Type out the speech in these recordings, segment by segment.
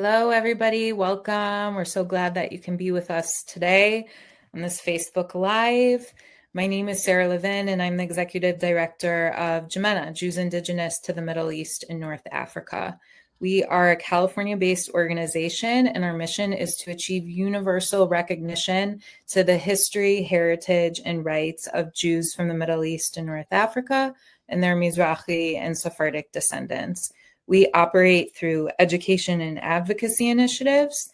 Hello, everybody. Welcome. We're so glad that you can be with us today on this Facebook Live. My name is Sarah Levin, and I'm the Executive Director of JIMENA, Jews Indigenous to the Middle East and North Africa. We are a California-based organization, and our mission is to achieve universal recognition to the history, heritage, and rights of Jews from the Middle East and North Africa and their Mizrahi and Sephardic descendants. We operate through education and advocacy initiatives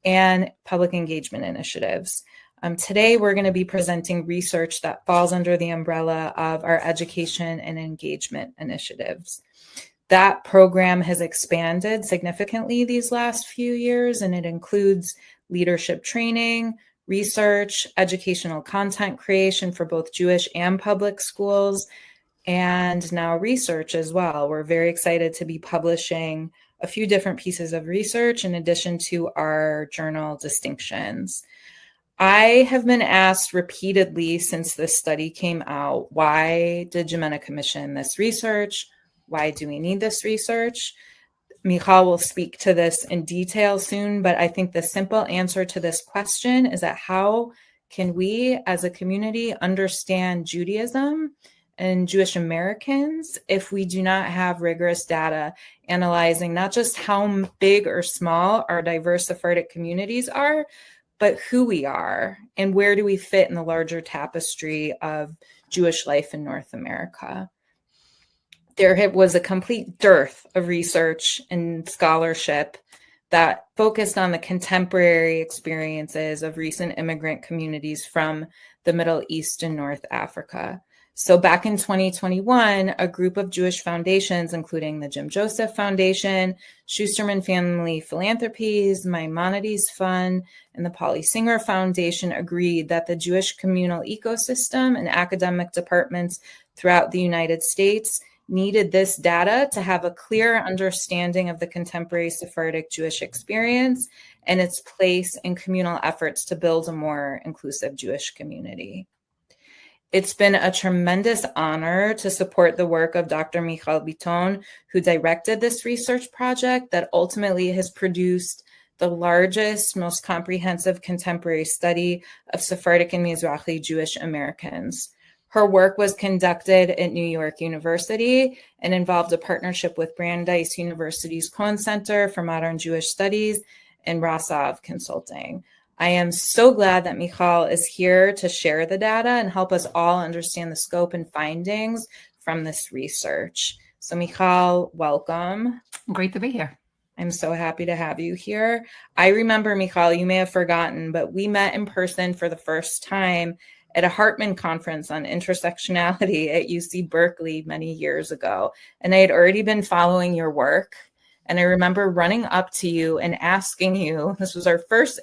and public engagement initiatives. Today, we're going to be presenting research that falls under the umbrella of our education and engagement initiatives. That program has expanded significantly these last few years, and it includes leadership training, research, educational content creation for both Jewish and public schools, and now research as well. We're very excited to be publishing a few different pieces of research in addition to our journal distinctions. I have been asked repeatedly since this study came out, why did JIMENA commission this research? Why do we need this research? Mijal will speak to this in detail soon, but I think the simple answer to this question is that how can we as a community understand Judaism and Jewish Americans if we do not have rigorous data analyzing not just how big or small our diverse Sephardic communities are, but who we are and where do we fit in the larger tapestry of Jewish life in North America. There was a complete dearth of research and scholarship that focused on the contemporary experiences of recent immigrant communities from the Middle East and North Africa. So back in 2021, a group of Jewish foundations, including the Jim Joseph Foundation, Schusterman Family Philanthropies, Maimonides Fund, and the Polly Singer Foundation agreed that the Jewish communal ecosystem and academic departments throughout the United States needed this data to have a clear understanding of the contemporary Sephardic Jewish experience and its place in communal efforts to build a more inclusive Jewish community. It's been a tremendous honor to support the work of Dr. Mijal Bitton, who directed this research project that ultimately has produced the largest, most comprehensive contemporary study of Sephardic and Mizrahi Jewish Americans. Her work was conducted at New York University and involved a partnership with Brandeis University's Cohen Center for Modern Jewish Studies and Rasov Consulting. I am so glad that Mijal is here to share the data and help us all understand the scope and findings from this research. So Mijal, welcome. Great to be here. I'm so happy to have you here. I remember, Mijal, you may have forgotten, but we met in person for the first time at a Hartman conference on intersectionality at UC Berkeley many years ago. And I had already been following your work. And I remember running up to you and asking you, this was our first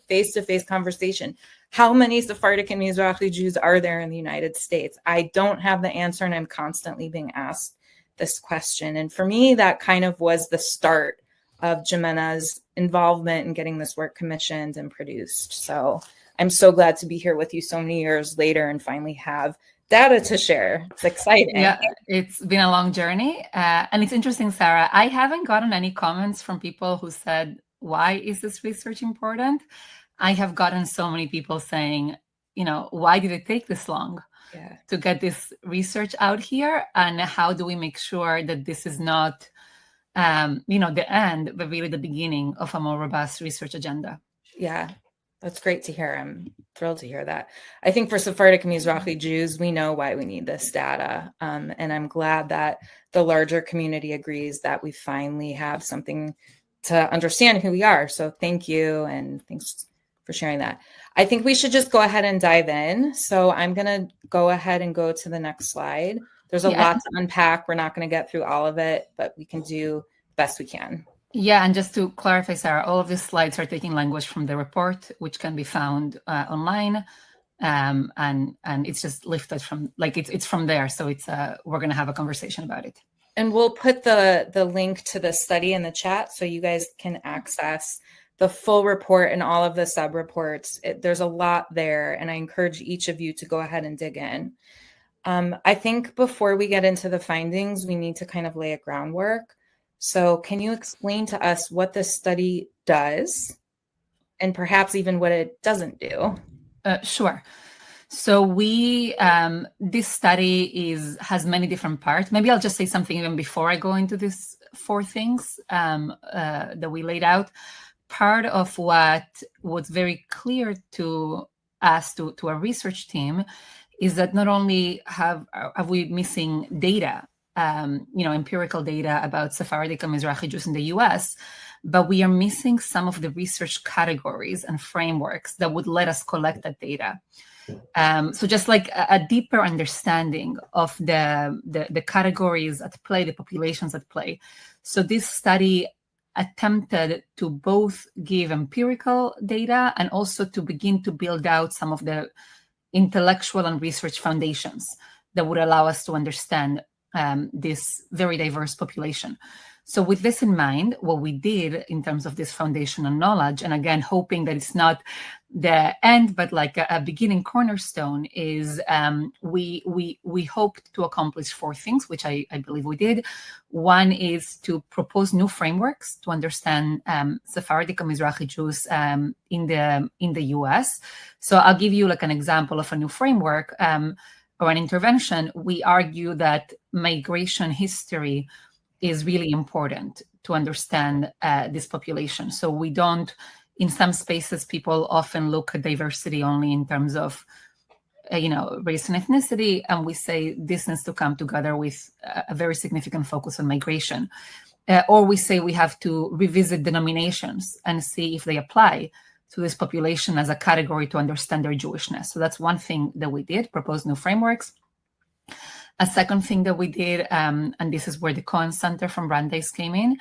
face-to-face conversation, how many Sephardic and Mizrahi Jews are there in the United States? I don't have the answer, and I'm constantly being asked this question. And for me, that kind of was the start of JIMENA's involvement in getting this work commissioned and produced. So I'm so glad to be here with you so many years later and finally have data to share. It's exciting. Yeah, it's been a long journey. And it's interesting, Sarah, I haven't gotten any comments from people who said, why is this research important? I have gotten so many people saying, why did it take this long to get this research out here? And how do we make sure that this is not, the end, but really the beginning of a more robust research agenda? Yeah. That's great to hear. I'm thrilled to hear that. I think for Sephardic and Mizrahi Jews, we know why we need this data. And I'm glad that the larger community agrees that we finally have something to understand who we are. So thank you. And thanks for sharing that. I think we should just go ahead and dive in. So I'm going to go ahead and go to the next slide. There's a lot to unpack. We're not going to get through all of it, but we can do the best we can. Yeah, and just to clarify, Sarah, all of these slides are taking language from the report, which can be found online, and it's just lifted from, it's from there. So it's we're going to have a conversation about it. And we'll put the link to the study in the chat so you guys can access the full report and all of the sub-reports. There's a lot there, and I encourage each of you to go ahead and dig in. I think before we get into the findings, we need to kind of lay a groundwork. So can you explain to us what this study does and perhaps even what it doesn't do? Sure. So this study has many different parts. Maybe I'll just say something even before I go into these 4 things that we laid out. Part of what was very clear to us, to our research team, is that not only have we missing data, empirical data about Sephardic and Mizrahi Jews in the U.S., but we are missing some of the research categories and frameworks that would let us collect that data. So just like a deeper understanding of the categories at play, the populations at play. So this study attempted to both give empirical data and also to begin to build out some of the intellectual and research foundations that would allow us to understand this very diverse population. So with this in mind, what we did in terms of this foundational knowledge, and again, hoping that it's not the end, but like a beginning cornerstone, is we hoped to accomplish 4 things, which I believe we did. One is to propose new frameworks to understand Sephardic and Mizrahi Jews in the US. So I'll give you like an example of a new framework or an intervention. We argue that migration history is really important to understand this population. So we don't, in some spaces, people often look at diversity only in terms of, race and ethnicity, and we say this needs to come together with a very significant focus on migration. Or we say we have to revisit denominations and see if they apply to this population as a category to understand their Jewishness. So that's one thing that we did, propose new frameworks. A second thing that we did, and this is where the Cohen Center from Brandeis came in,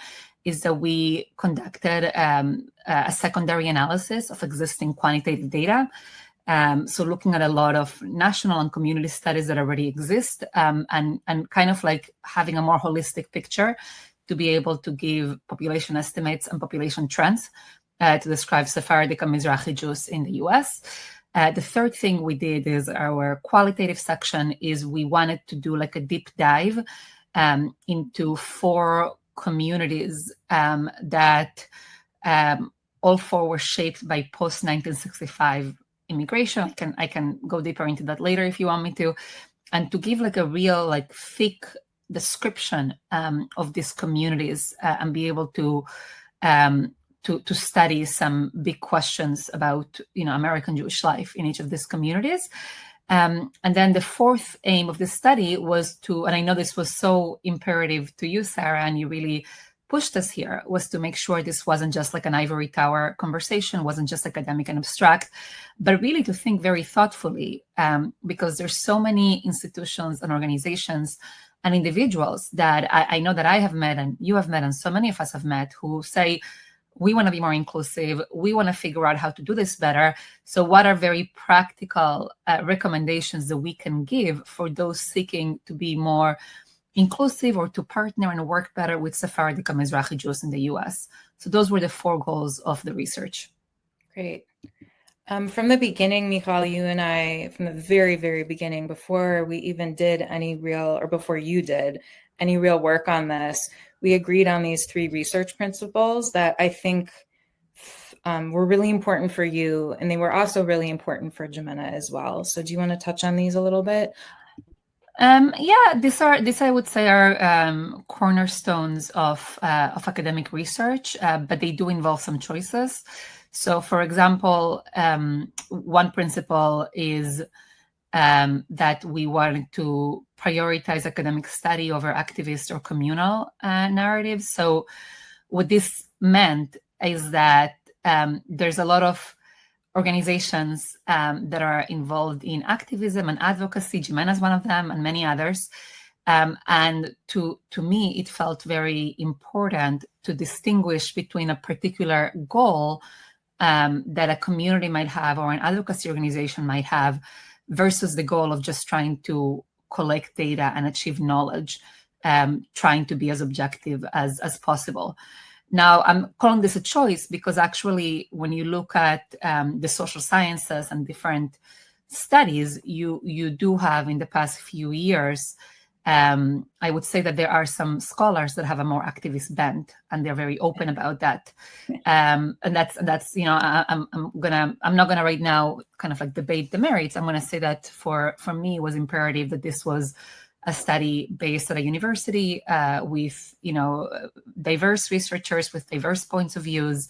is that we conducted a secondary analysis of existing quantitative data. So looking at a lot of national and community studies that already exist, and kind of like having a more holistic picture to be able to give population estimates and population trends to describe Sephardic and Mizrahi Jews in the US. The third thing we did is our qualitative section is we wanted to do like a deep dive into 4 communities that all 4 were shaped by post-1965 immigration. I can go deeper into that later if you want me to. And to give like a real like thick description of these communities and be able to study some big questions about, American Jewish life in each of these communities. And then the 4th aim of this study was to, and I know this was so imperative to you, Sarah, and you really pushed us here, was to make sure this wasn't just like an ivory tower conversation, wasn't just academic and abstract, but really to think very thoughtfully, because there's so many institutions and organizations and individuals that I know that I have met and you have met and so many of us have met who say, we want to be more inclusive. We want to figure out how to do this better. So what are very practical recommendations that we can give for those seeking to be more inclusive or to partner and work better with Sephardic and Mizrahi Jews in the US? So those were the 4 goals of the research. Great. From the beginning, Mijal, you and I, from the very, very beginning, before we even did any real, or before you did any real work on this, we agreed on these 3 research principles that I think were really important for you, and they were also really important for JIMENA as well. So do you want to touch on these a little bit? Yeah, these I would say are cornerstones of academic research, but they do involve some choices. So, for example, one principle is that we wanted to prioritize academic study over activist or communal narratives. So what this meant is that there's a lot of organizations that are involved in activism and advocacy. JIMENA is one of them, and many others. And to me, it felt very important to distinguish between a particular goal that a community might have or an advocacy organization might have versus the goal of just trying to collect data and achieve knowledge, trying to be as objective as possible. Now, I'm calling this a choice because actually, when you look at the social sciences and different studies, you do have in the past few years I would say that there are some scholars that have a more activist bent, and they're very open about that. And that's I'm not gonna right now kind of like debate the merits. I'm gonna say that for me, it was imperative that this was a study based at a university with diverse researchers with diverse points of views.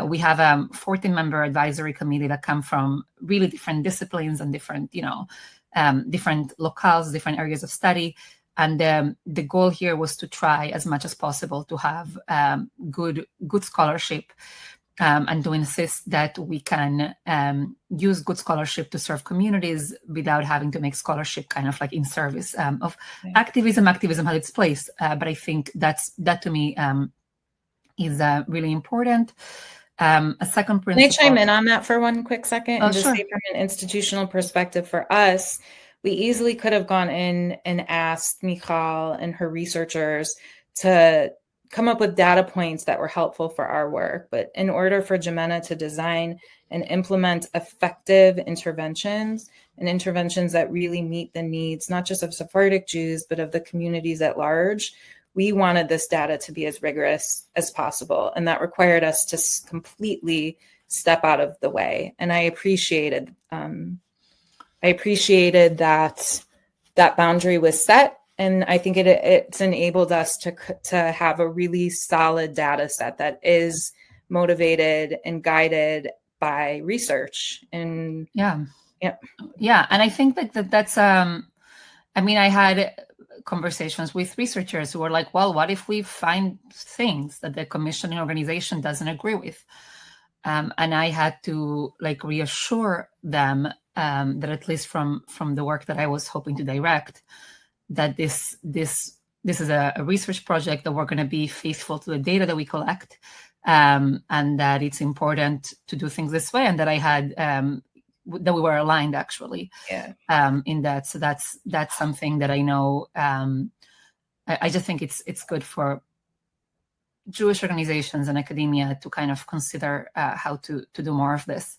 We have a 14-member advisory committee that come from really different disciplines and different different locales, different areas of study. And the goal here was to try as much as possible to have good scholarship and to insist that we can use good scholarship to serve communities without having to make scholarship kind of like in service of activism. Activism had its place, but I think that to me is really important. A second principle. Can I chime in on that for one quick second? Oh, and just sure. say from an institutional perspective for us, we easily could have gone in and asked Mijal and her researchers to come up with data points that were helpful for our work. But in order for JIMENA to design and implement effective interventions and interventions that really meet the needs, not just of Sephardic Jews, but of the communities at large, we wanted this data to be as rigorous as possible. And that required us to completely step out of the way. And I appreciated that boundary was set. And I think it's enabled us to have a really solid data set that is motivated and guided by research. And yeah. And I think that's I had conversations with researchers who were like, well, what if we find things that the commissioning organization doesn't agree with? And I had to reassure them that at least from the work that I was hoping to direct, that this is a research project, that we're going to be faithful to the data that we collect, and that it's important to do things this way, and that I had that we were aligned actually in that. So that's something that I know. I just think it's good for Jewish organizations and academia to kind of consider how to do more of this.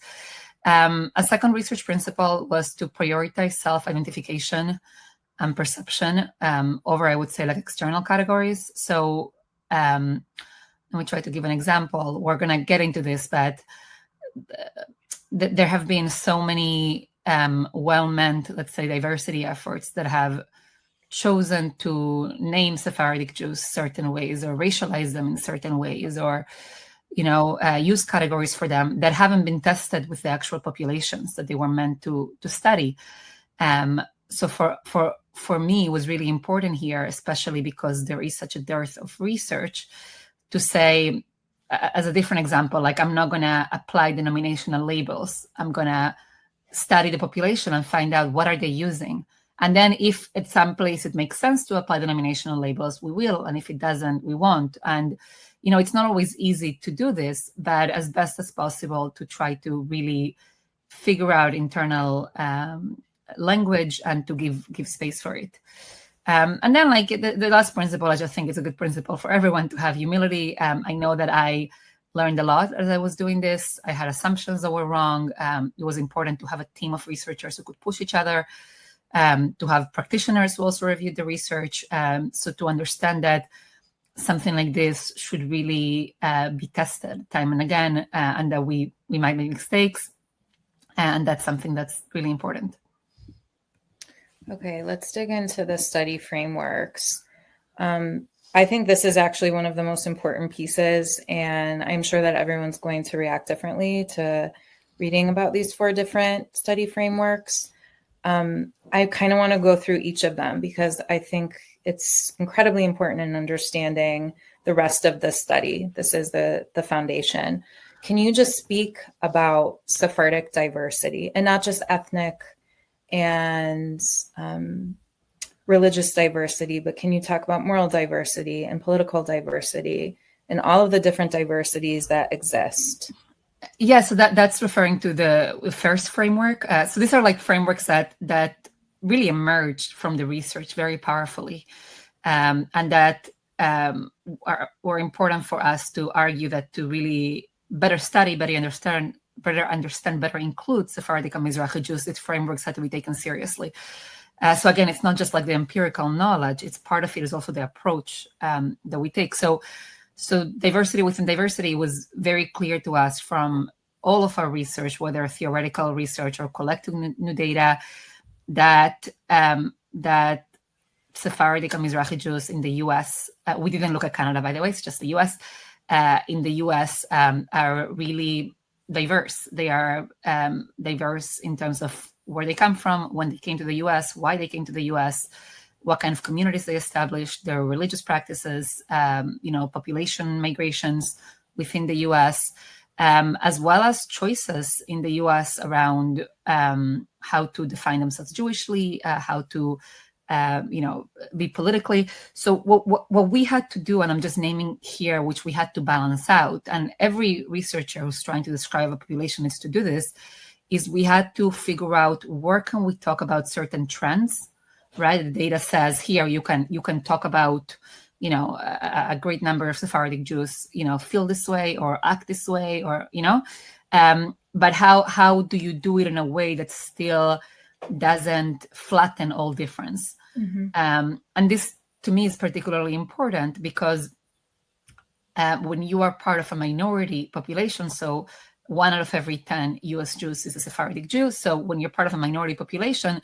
A second research principle was to prioritize self-identification and perception over, I would say, external categories. So let me try to give an example. We're going to get into this, but there have been so many well-meant, let's say, diversity efforts that have chosen to name Sephardic Jews certain ways, or racialize them in certain ways, or use categories for them that haven't been tested with the actual populations that they were meant to study. So for me, it was really important here, especially because there is such a dearth of research, to say, as a different example, I'm not going to apply denominational labels. I'm going to study the population and find out what are they using. And then if at some place it makes sense to apply denominational labels, we will. And if it doesn't, we won't. And, it's not always easy to do this, but as best as possible to try to really figure out internal language and to give space for it. And then the last principle, I just think it's a good principle for everyone to have humility. I know that I learned a lot as I was doing this. I had assumptions that were wrong. It was important to have a team of researchers who could push each other, to have practitioners who also reviewed the research. So to understand that something like this should really be tested time and again, and that we might make mistakes. And that's something that's really important. Okay, let's dig into the study frameworks. I think this is actually one of the most important pieces, and I'm sure that everyone's going to react differently to reading about these 4 different study frameworks. I kind of want to go through each of them because I think it's incredibly important in understanding the rest of the study. This is the foundation. Can you just speak about Sephardic diversity, and not just ethnic and religious diversity, but can you talk about moral diversity and political diversity and all of the different diversities that exist? Yeah, so that's referring to the first framework. So these are frameworks that really emerged from the research very powerfully, and that were important for us to argue that to really better study, better understand, better include Sephardic and Mizrahi Jews, these frameworks had to be taken seriously. So again, it's not just like the empirical knowledge, it's part of it is also the approach that we take. So diversity within diversity was very clear to us from all of our research, whether theoretical research or collecting new data, that Sephardic and Mizrahi Jews in the US, we didn't look at Canada, by the way, it's just the US, in the US are really diverse. They are diverse in terms of where they come from, when they came to the US, why they came to the US, what kind of communities they established, their religious practices, population migrations within the US, as well as choices in the US around how to define themselves Jewishly, how to be politically. So what we had to do, and I'm just naming here, which we had to balance out, and every researcher who's trying to describe a population needs to do this, is we had to figure out where can we talk about certain trends, right? The data says here you can talk about, a great number of Sephardic Jews, feel this way or act this way, or, but how do you do it in a way that still doesn't flatten all difference? Mm-hmm. And this to me is particularly important because when you are part of a minority population, so 1 out of every 10 US Jews is a Sephardic Jew. So when you're part of a minority population,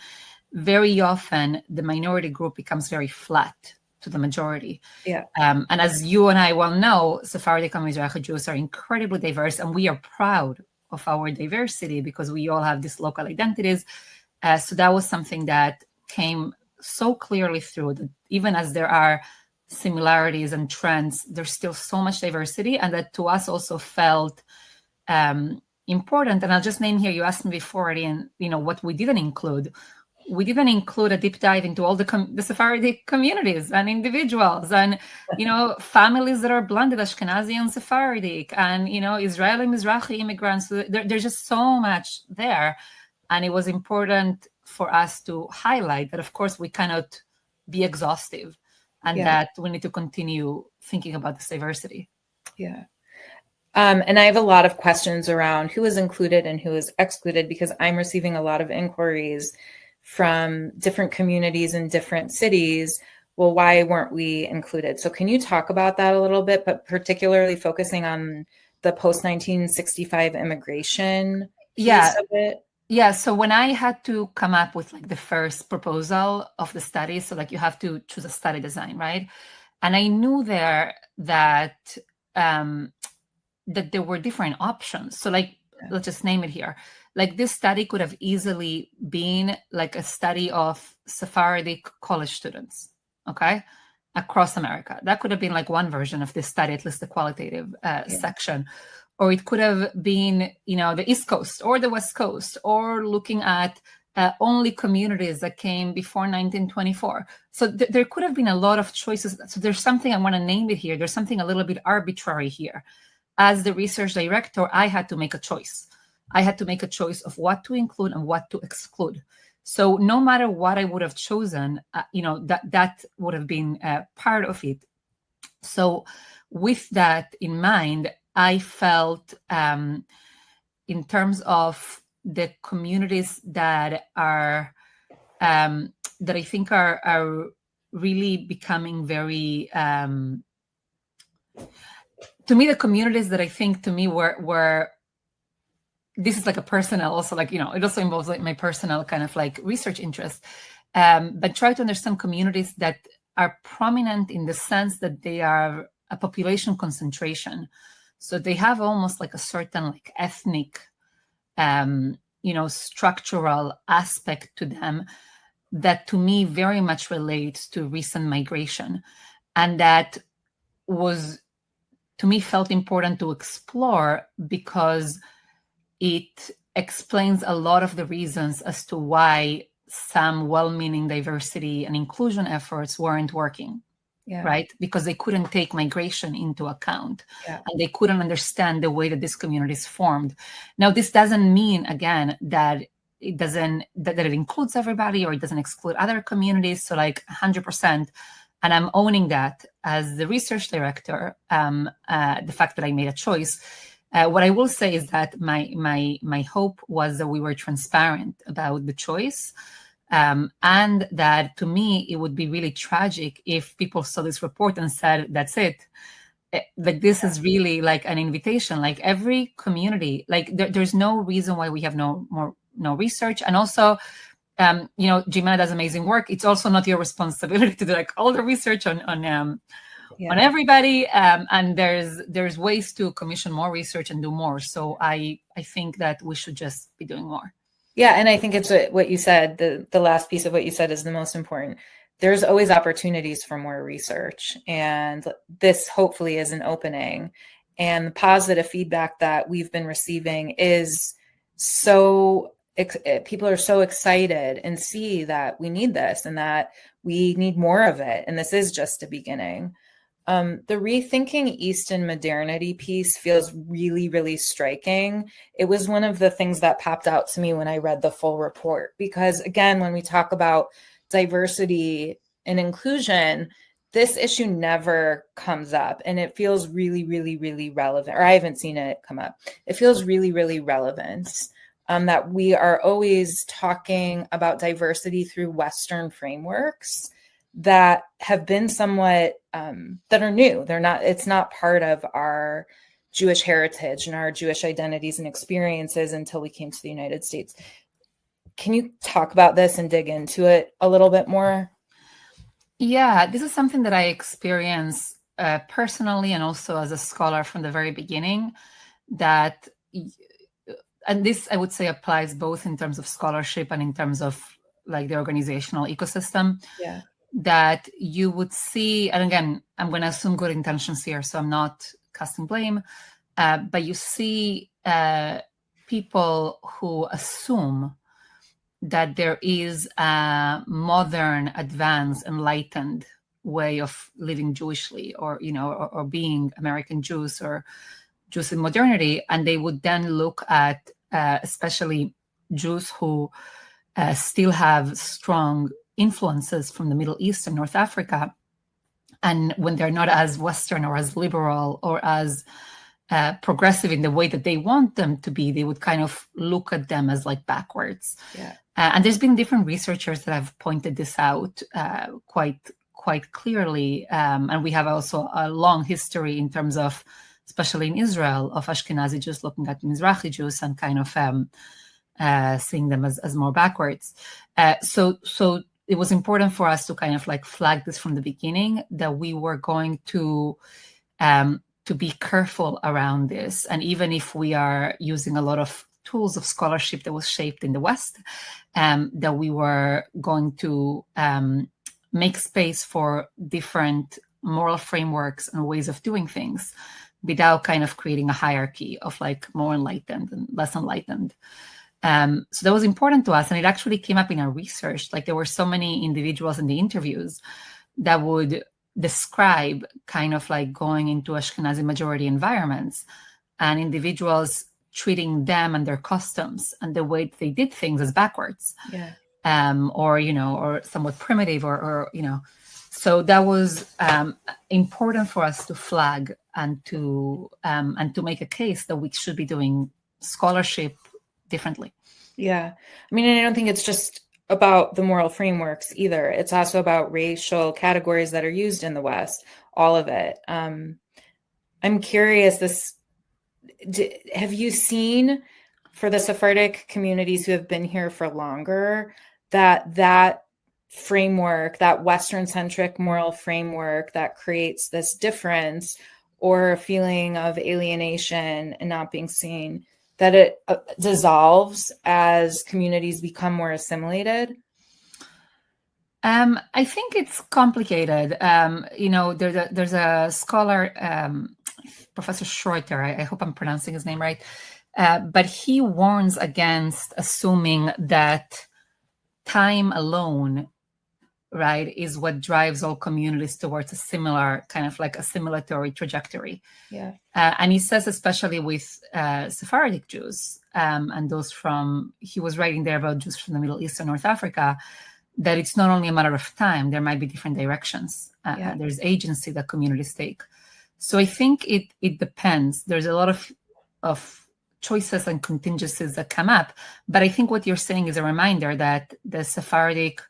very often the minority group becomes very flat to the majority. Yeah. And as you and I well know, Sephardic and Mizrahi Jews are incredibly diverse, and we are proud of our diversity because we all have these local identities. So that was something that came so clearly through that even as there are similarities and trends, there's still so much diversity, and that to us also felt important. And I'll just name here, you asked me before, and what we didn't include. We didn't include a deep dive into all the Sephardic communities and individuals and, families that are blended, Ashkenazi and Sephardic, and, Israeli Mizrahi immigrants. There's just so much there. And it was important for us to highlight that, of course, we cannot be exhaustive and that we need to continue thinking about this diversity. Yeah. And I have a lot of questions around who is included and who is excluded, because I'm receiving a lot of inquiries from different communities in different cities. Well, why weren't we included? So can you talk about that a little bit, but particularly focusing on the post-1965 immigration piece of it? Yeah. So when I had to come up with the first proposal of the study, so you have to choose a study design, right? And I knew there that there were different options. So let's just name it here. This study could have easily been a study of Sephardic college students, okay, across America. That could have been one version of this study, at least the qualitative section. Or it could have been, the East Coast or the West Coast, or looking at only communities that came before 1924. So there could have been a lot of choices. So there's something, I want to name it here, there's something a little bit arbitrary here. As the research director, I had to make a choice. I had to make a choice of what to include and what to exclude. So no matter what I would have chosen, that would have been part of it. So with that in mind, I felt in terms of the communities that are, that I think are really becoming very, to me, the communities that I think to me were this is a personal, also it also involves my personal kind of research interest, but try to understand communities that are prominent in the sense that they are a population concentration. So they have almost a certain ethnic, structural aspect to them that to me very much relates to recent migration. And that was, to me, felt important to explore because it explains a lot of the reasons as to why some well-meaning diversity and inclusion efforts weren't working, right? Because they couldn't take migration into account, and they couldn't understand the way that this community is formed. Now, this doesn't mean, again, that that it includes everybody or it doesn't exclude other communities. So 100%. And I'm owning that as the research director, the fact that I made a choice. What I will say is that my hope was that we were transparent about the choice, And that, to me, it would be really tragic if people saw this report and said, that's it. Like, this is really like an invitation. Like, every community, like there's no reason why we have no research. And also, JIMENA does amazing work. It's also not your responsibility to do like all the research on everybody. And there's ways to commission more research and do more. So I think that we should just be doing more. Yeah, and I think it's what you said. The last piece of what you said is the most important. There's always opportunities for more research, and this hopefully is an opening. And the positive feedback that we've been receiving is people are so excited and see that we need this and that we need more of it. And this is just a beginning. The rethinking Eastern modernity piece feels really, really striking. It was one of the things that popped out to me when I read the full report, because again, when we talk about diversity and inclusion, this issue never comes up, and it feels really, really, really relevant, or I haven't seen it come up. It feels really, really relevant. That we are always talking about diversity through Western frameworks that have been somewhat that are new. It's not part of our Jewish heritage and our Jewish identities and experiences until we came to the United States. Can you talk about this and dig into it a little bit more? Yeah, this is something that I experience personally and also as a scholar from the very beginning, that, and this I would say applies both in terms of scholarship and in terms of like the organizational ecosystem. Yeah. That you would see, and again, I'm going to assume good intentions here, so I'm not casting blame, but you see people who assume that there is a modern, advanced, enlightened way of living Jewishly, or or being American Jews or Jews in modernity, and they would then look at especially Jews who still have strong influences from the Middle East and North Africa, and when they're not as Western or as liberal or as progressive in the way that they want them to be, they would kind of look at them as like backwards. Yeah. And there's been different researchers that have pointed this out quite clearly, and we have also a long history in terms of, especially in Israel, of Ashkenazi Jews looking at Mizrahi Jews and kind of seeing them as more backwards. So it was important for us to kind of like flag this from the beginning, that we were going to be careful around this. And even if we are using a lot of tools of scholarship that was shaped in the West, that we were going to make space for different moral frameworks and ways of doing things without kind of creating a hierarchy of like more enlightened and less enlightened. So that was important to us. And it actually came up in our research. Like, there were so many individuals in the interviews that would describe kind of like going into Ashkenazi majority environments and individuals treating them and their customs and the way they did things as backwards. Yeah. Or somewhat primitive or so that was important for us to flag and to make a case that we should be doing scholarship differently. Yeah. I mean, and I don't think it's just about the moral frameworks either. It's also about racial categories that are used in the West, all of it. I'm curious, have you seen, for the Sephardic communities who have been here for longer, that framework, that Western-centric moral framework that creates this difference or a feeling of alienation and not being seen, that it dissolves as communities become more assimilated? I think it's complicated. There's a scholar, Professor Schroeter, I hope I'm pronouncing his name right, but he warns against assuming that time alone, right, is what drives all communities towards a similar kind of like assimilatory trajectory. Yeah. And he says, especially with Sephardic Jews, and he was writing there about Jews from the Middle East and North Africa, that it's not only a matter of time, there might be different directions. There's agency that communities take. So I think it depends. There's a lot of choices and contingencies that come up. But I think what you're saying is a reminder that the Sephardic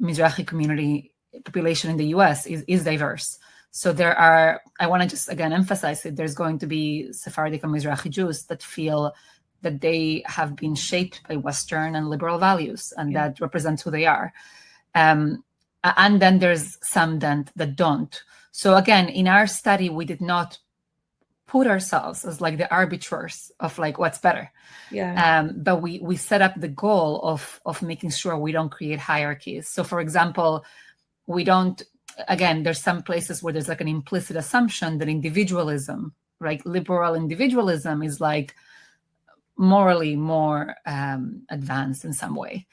Mizrahi community population in the US is diverse. So there are, I want to just again emphasize that there's going to be Sephardic and Mizrahi Jews that feel that they have been shaped by Western and liberal values, and that represents who they are. And then there's some that don't. So again, in our study, we did not put ourselves as like the arbiters of like what's better. But we set up the goal of making sure we don't create hierarchies. So for example, we don't, again, there's some places where there's like an implicit assumption that individualism, right? Liberal individualism is like morally more advanced in some way.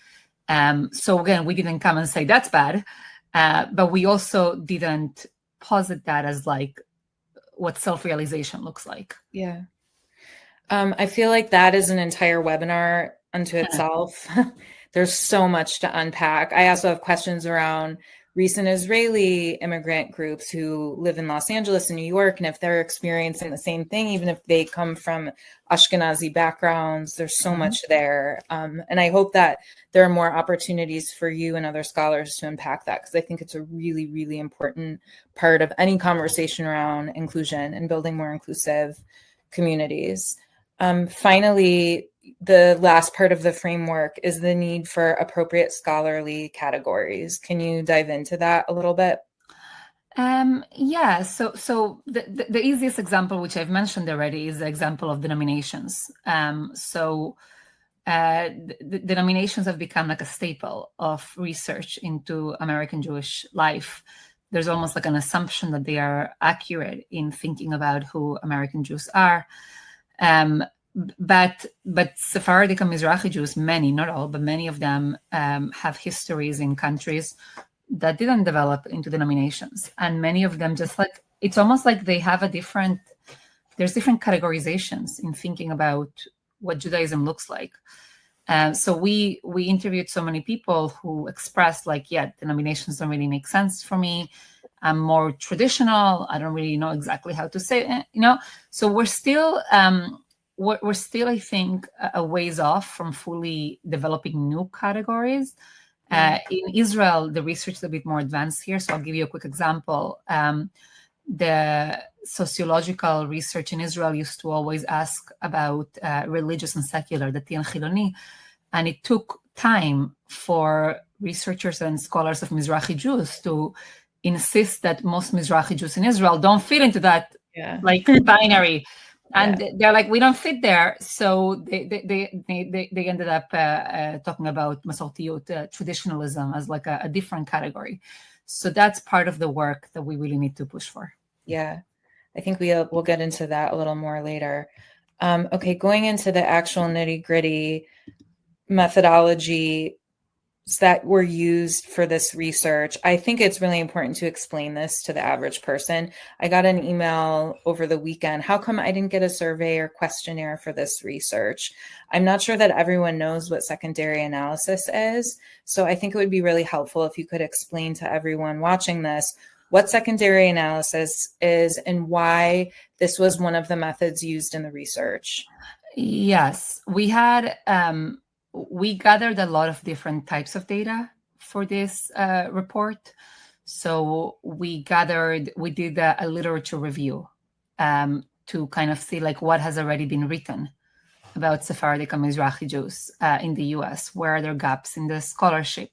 So again, we didn't come and say that's bad, but we also didn't posit that as like what self-realization looks like. Yeah. I feel like that is an entire webinar unto itself. There's so much to unpack. I also have questions around recent Israeli immigrant groups who live in Los Angeles and New York, and if they're experiencing the same thing, even if they come from Ashkenazi backgrounds, there's so much there. And I hope that there are more opportunities for you and other scholars to unpack that, because I think it's a really, really important part of any conversation around inclusion and building more inclusive communities. Finally, the last part of the framework is the need for appropriate scholarly categories. Can you dive into that a little bit? Yeah, so the easiest example, which I've mentioned already, is the example of denominations. The denominations have become like a staple of research into American Jewish life. There's almost like an assumption that they are accurate in thinking about who American Jews are. But Sephardic and Mizrahi Jews, many, not all, but many of them have histories in countries that didn't develop into denominations. And many of them just like, it's almost like they have there's different categorizations in thinking about what Judaism looks like. So we interviewed so many people who expressed like, yeah, denominations don't really make sense for me. I'm more traditional. I don't really know exactly how to say it, So we're still, I think, a ways off from fully developing new categories. In Israel, the research is a bit more advanced here. So I'll give you a quick example. The sociological research in Israel used to always ask about religious and secular, Dati and Chiloni. And it took time for researchers and scholars of Mizrahi Jews to insist that most Mizrahi Jews in Israel don't fit into that like binary. And they're like, we don't fit there. So they ended up talking about Masortiyut, traditionalism, as like a different category. So that's part of the work that we really need to push for. Yeah, I think we'll get into that a little more later. Okay, going into the actual nitty-gritty methodology that were used for this research, I think it's really important to explain this to the average person. I got an email over the weekend. How come I didn't get a survey or questionnaire for this research? I'm not sure that everyone knows what secondary analysis is. So I think it would be really helpful if you could explain to everyone watching this what secondary analysis is and why this was one of the methods used in the research. Yes, we had... we gathered a lot of different types of data for this report. So we did a literature review to kind of see like what has already been written about Sephardic and Mizrahi Jews in the US. Where are there gaps in the scholarship?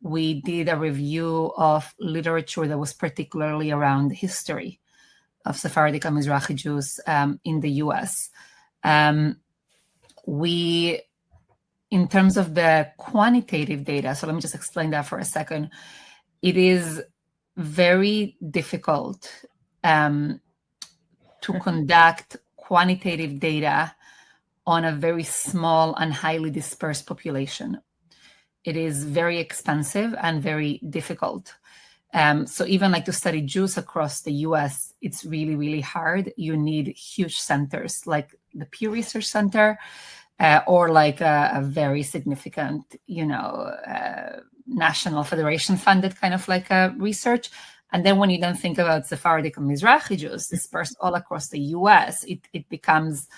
We did a review of literature that was particularly around the history of Sephardic and Mizrahi Jews in the US. In terms of the quantitative data, so let me just explain that for a second. It is very difficult to conduct quantitative data on a very small and highly dispersed population. It is very expensive and very difficult. So even like to study Jews across the US, it's really, really hard. You need huge centers like the Pew Research Center, or like a very significant, national federation funded kind of like a research. And then when you then think about Sephardic and Mizrahi Jews dispersed all across the US, it becomes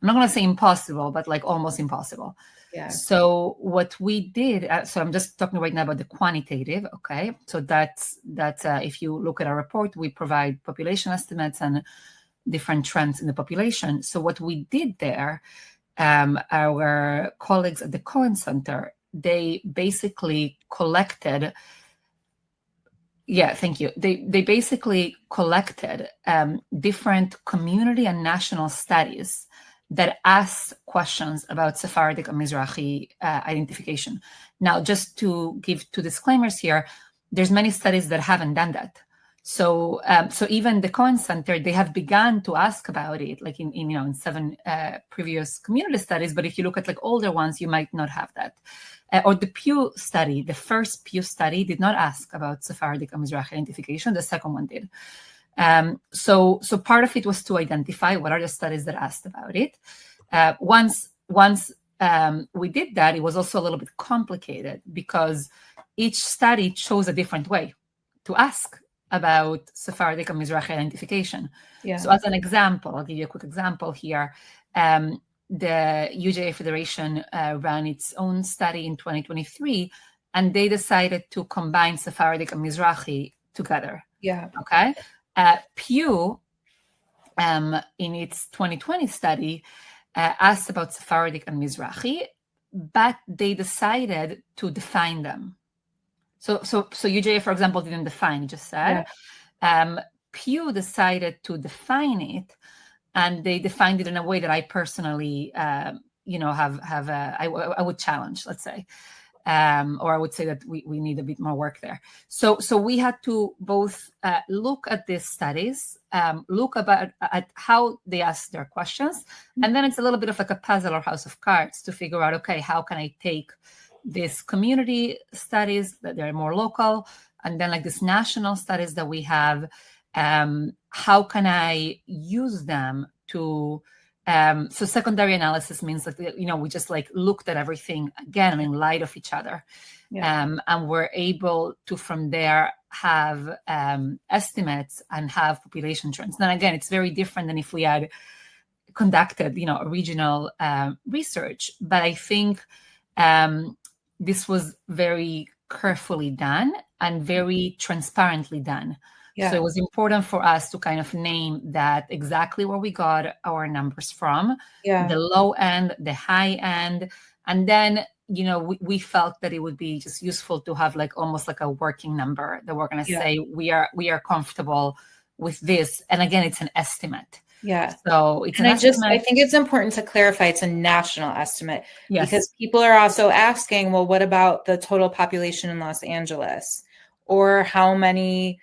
I'm not going to say impossible, but like almost impossible. Yeah. So what we did, so I'm just talking right now about the quantitative, okay? So that's if you look at our report, we provide population estimates and different trends in the population. So what we did there, our colleagues at the Cohen Center, they basically collected, thank you. They basically collected different community and national studies that asked questions about Sephardic and Mizrahi identification. Now, just to give two disclaimers here, there's many studies that haven't done that. So even the Cohen Center, they have begun to ask about it, like in 7 previous community studies. But if you look at like older ones, you might not have that. Or the Pew study, the first Pew study did not ask about Sephardic and Mizrahi identification. The second one did. So part of it was to identify what are the studies that asked about it. Once we did that, it was also a little bit complicated because each study chose a different way to ask about Sephardic and Mizrahi identification. Yeah. So as an example, I'll give you a quick example here. The UJA Federation ran its own study in 2023, and they decided to combine Sephardic and Mizrahi together. Yeah. Okay. Pew, in its 2020 study, asked about Sephardic and Mizrahi, but they decided to define them. So UJA, for example, didn't define, it just said. Yeah. Pew decided to define it, and they defined it in a way that I personally, I would challenge, let's say. Or I would say that we need a bit more work there. So we had to both look at these studies, look at how they ask their questions, and then it's a little bit of like a puzzle or house of cards to figure out, okay, how can I take these community studies that they're more local, and then like these national studies that we have, how can I use them to so secondary analysis means that we just like looked at everything again in light of each other. Yeah. And we're able to from there have estimates and have population trends. Then again, it's very different than if we had conducted original research, but I think this was very carefully done and very transparently done. Yeah. So it was important for us to kind of name that exactly where we got our numbers from, the low end, the high end. And then, we felt that it would be just useful to have like almost like a working number that we're going to say we are comfortable with this. And again, it's an estimate. Yeah. So it's an estimate. I think it's important to clarify it's a national estimate. Yes. Because people are also asking, well, what about the total population in Los Angeles? Or how many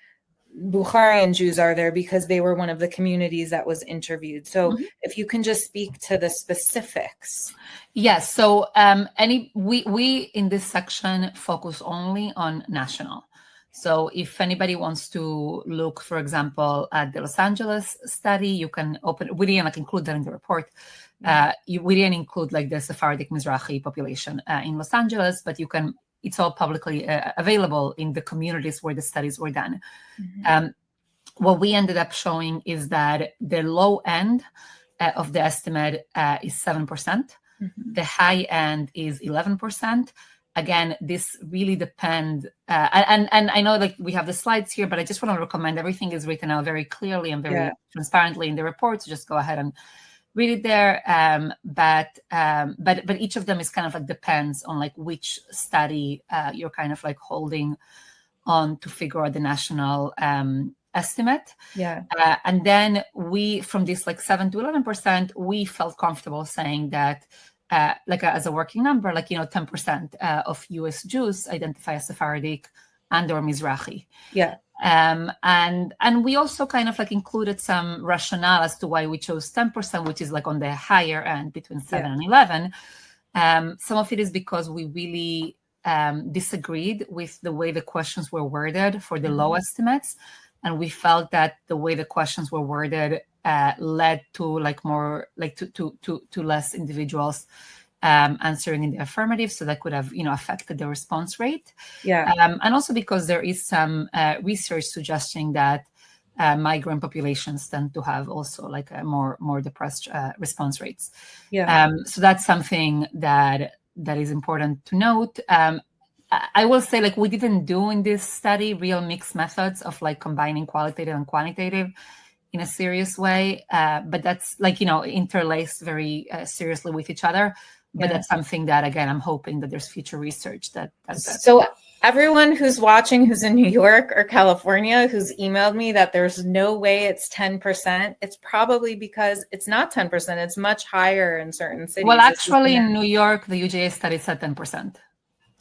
Bukharian Jews are there, because they were one of the communities that was interviewed. So if you can just speak to the specifics. Yes. So we in this section focus only on national. So if anybody wants to look, for example, at the Los Angeles study, you can open, we didn't include that in the report. We didn't include like the Sephardic Mizrahi population in Los Angeles, but you can, it's all publicly available in the communities where the studies were done. What we ended up showing is that the low end of the estimate is 7%. The high end is 11%. Again, this really depends. And I know like we have the slides here, but I just want to recommend everything is written out very clearly and very transparently in the report. So just go ahead and read it there. But each of them is kind of like depends on like which study you're kind of like holding on to figure out the national estimate. Yeah. And then we, from this like 7 to 11%, we felt comfortable saying that as a working number, 10% of US Jews identify as Sephardic and or Mizrahi. Yeah. And we also kind of like included some rationale as to why we chose 10%, which is like on the higher end between 7 and 11. Some of it is because we really disagreed with the way the questions were worded for the low estimates. And we felt that the way the questions were worded led to like more like to less individuals answering in the affirmative, so that could have affected the response rate. Yeah, and also because there is some research suggesting that migrant populations tend to have also like a more depressed response rates. Yeah. So that's something that is important to note. I will say, like, we didn't do in this study real mixed methods of like combining qualitative and quantitative in a serious way, but that's like, interlaced very seriously with each other. But that's something that, again, I'm hoping that there's future research that does that. So everyone who's watching who's in New York or California who's emailed me that there's no way it's 10%, it's probably because it's not 10%. It's much higher in certain cities. Well, actually, in New York, the UGA study said 10%.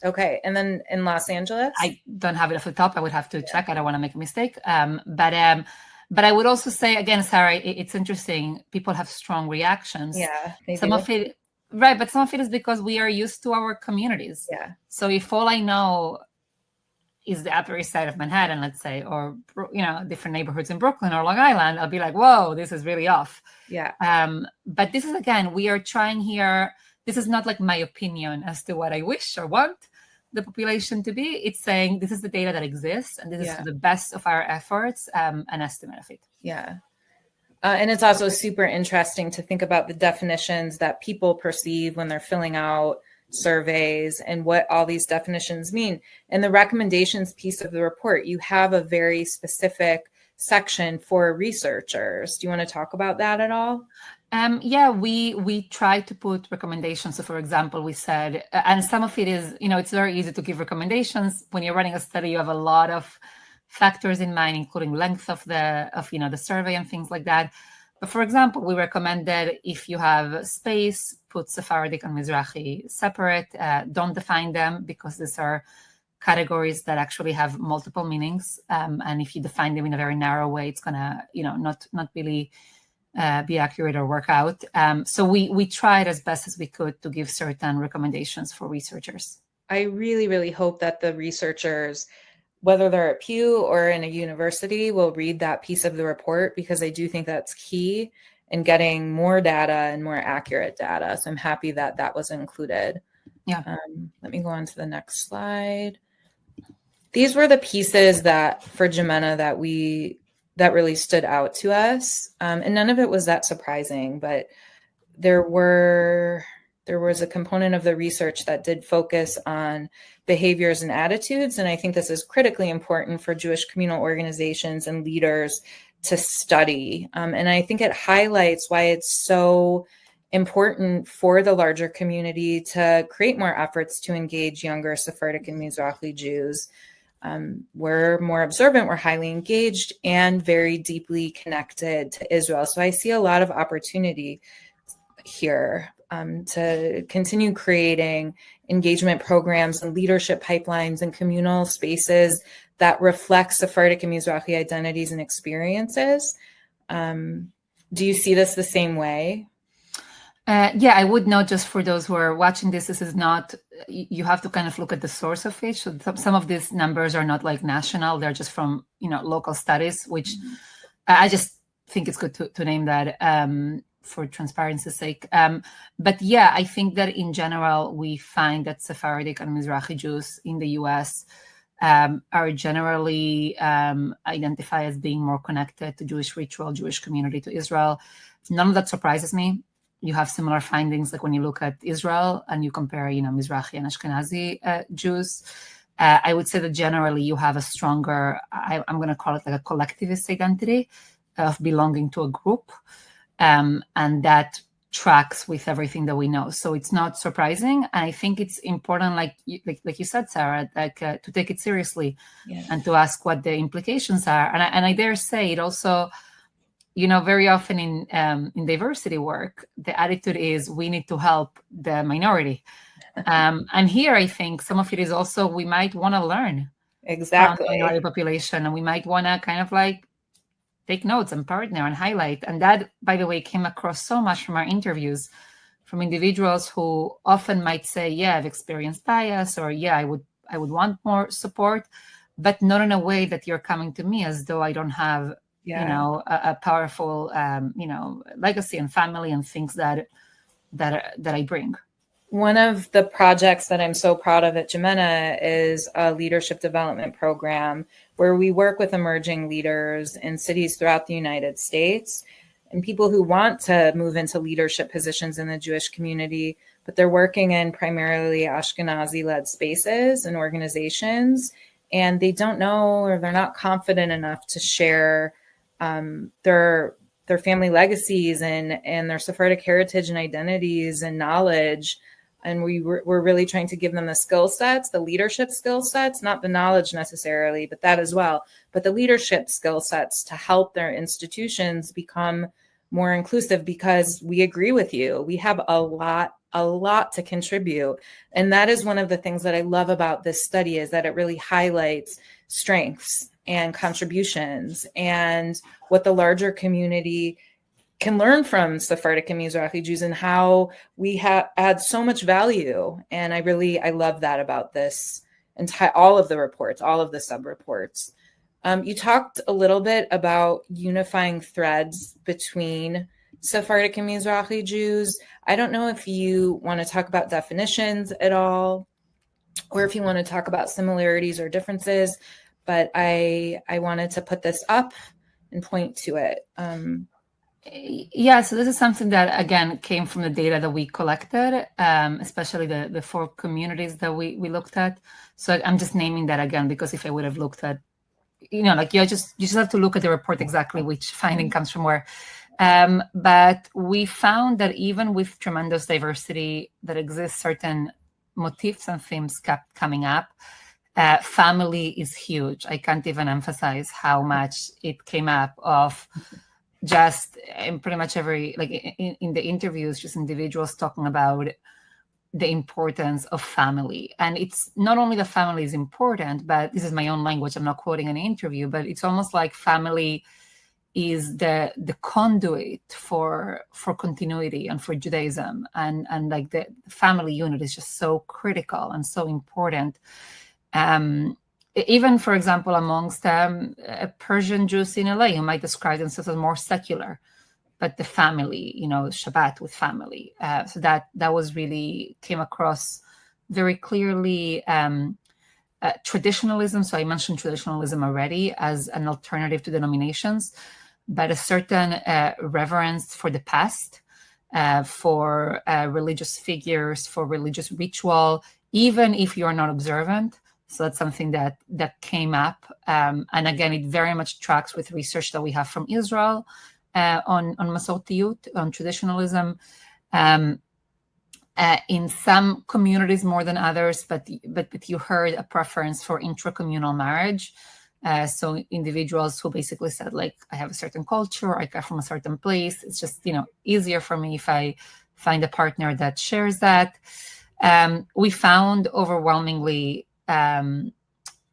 Okay. And then in Los Angeles? I don't have it off the top. I would have to check. I don't want to make a mistake. But I would also say, again, Sarah, it's interesting. People have strong reactions. Yeah. Some of it, right, but some of it is because we are used to our communities. Yeah. So if all I know is the Upper East Side of Manhattan, let's say, or different neighborhoods in Brooklyn or Long Island, I'll be like, whoa, this is really off. Yeah. But this is, again, we are trying here. This is not like my opinion as to what I wish or want the population to be. It's saying this is the data that exists, and this is to the best of our efforts, an estimate of it. Yeah. And it's also super interesting to think about the definitions that people perceive when they're filling out surveys and what all these definitions mean. In the recommendations piece of the report, you have a very specific section for researchers. Do you want to talk about that at all? We try to put recommendations. So, for example, we said, and some of it is, it's very easy to give recommendations. When you're running a study, you have a lot of factors in mind, including length of the survey and things like that. But for example, we recommended if you have space, put Sephardic and Mizrahi separate. Don't define them, because these are categories that actually have multiple meanings. And if you define them in a very narrow way, it's gonna, not really be accurate or work out. So we tried as best as we could to give certain recommendations for researchers. I really, really hope that the researchers, whether they're at Pew or in a university, will read that piece of the report, because I do think that's key in getting more data and more accurate data. So I'm happy that that was included. Yeah. Let me go on to the next slide. These were the pieces that for JIMENA that really stood out to us. And none of it was that surprising, but there was a component of the research that did focus on behaviors and attitudes. And I think this is critically important for Jewish communal organizations and leaders to study. And I think it highlights why it's so important for the larger community to create more efforts to engage younger Sephardic and Mizrahi Jews. We're more observant, we're highly engaged, and very deeply connected to Israel. So I see a lot of opportunity here to continue creating engagement programs and leadership pipelines and communal spaces that reflect Sephardic and Mizrahi identities and experiences. Do you see this the same way? I would note, just for those who are watching this is not, you have to kind of look at the source of it. So some of these numbers are not like national, they're just from, local studies, which I just think it's good to name that for transparency's sake. But I think that in general, we find that Sephardic and Mizrahi Jews in the US are generally identified as being more connected to Jewish ritual, Jewish community, to Israel. None of that surprises me. You have similar findings, like when you look at Israel and you compare, Mizrahi and Ashkenazi Jews. I would say that generally you have a stronger, I'm going to call it like a collectivist identity of belonging to a group. And that tracks with everything that we know. So it's not surprising. And I think it's important, like you said, Sarah, to take it seriously and to ask what the implications are. And I dare say it also, very often in diversity work, the attitude is we need to help the minority. And here, I think some of it is also we might want to learn exactly from the minority population, and we might want to kind of like take notes and partner and highlight. And that, by the way, came across so much from our interviews from individuals who often might say, I've experienced bias, or I would want more support, but not in a way that you're coming to me as though I don't have a powerful, legacy and family and things that I bring. One of the projects that I'm so proud of at JIMENA is a leadership development program where we work with emerging leaders in cities throughout the United States and people who want to move into leadership positions in the Jewish community, but they're working in primarily Ashkenazi-led spaces and organizations, and they don't know or they're not confident enough to share their family legacies and their Sephardic heritage and identities and knowledge. And we're really trying to give them the skill sets, the leadership skill sets, not the knowledge necessarily, but that as well, but the leadership skill sets to help their institutions become more inclusive, because we agree with you. We have a lot to contribute. And that is one of the things that I love about this study, is that it really highlights strengths and contributions and what the larger community can learn from Sephardic and Mizrahi Jews and how we add so much value. And I love that about this all of the reports, all of the sub-reports. You talked a little bit about unifying threads between Sephardic and Mizrahi Jews. I don't know if you want to talk about definitions at all, or if you want to talk about similarities or differences, but I wanted to put this up and point to it. Yeah, so this is something that, again, came from the data that we collected, especially the 4 communities that we looked at. So I'm just naming that again, because if I would have looked at, you just have to look at the report exactly which finding comes from where. But we found that even with tremendous diversity that exists, certain motifs and themes kept coming up. Family is huge. I can't even emphasize how much it came up of just in pretty much every, like in the interviews, just individuals talking about the importance of family. And it's not only the family is important, but this is my own language, I'm not quoting an interview, but it's almost like family is the conduit for continuity and for Judaism. And like the family unit is just so critical and so important. Even, for example, amongst Persian Jews in LA, who might describe themselves as more secular, but the family, Shabbat with family. So that was really came across very clearly. Traditionalism. So I mentioned traditionalism already as an alternative to denominations, but a certain reverence for the past, for religious figures, for religious ritual, even if you're not observant. So that's something that came up. And again, it very much tracks with research that we have from Israel on Masortiyut, on traditionalism. In some communities more than others, but you heard a preference for intracommunal marriage. So individuals who basically said, like, I have a certain culture, I come from a certain place. It's just, easier for me if I find a partner that shares that. We found overwhelmingly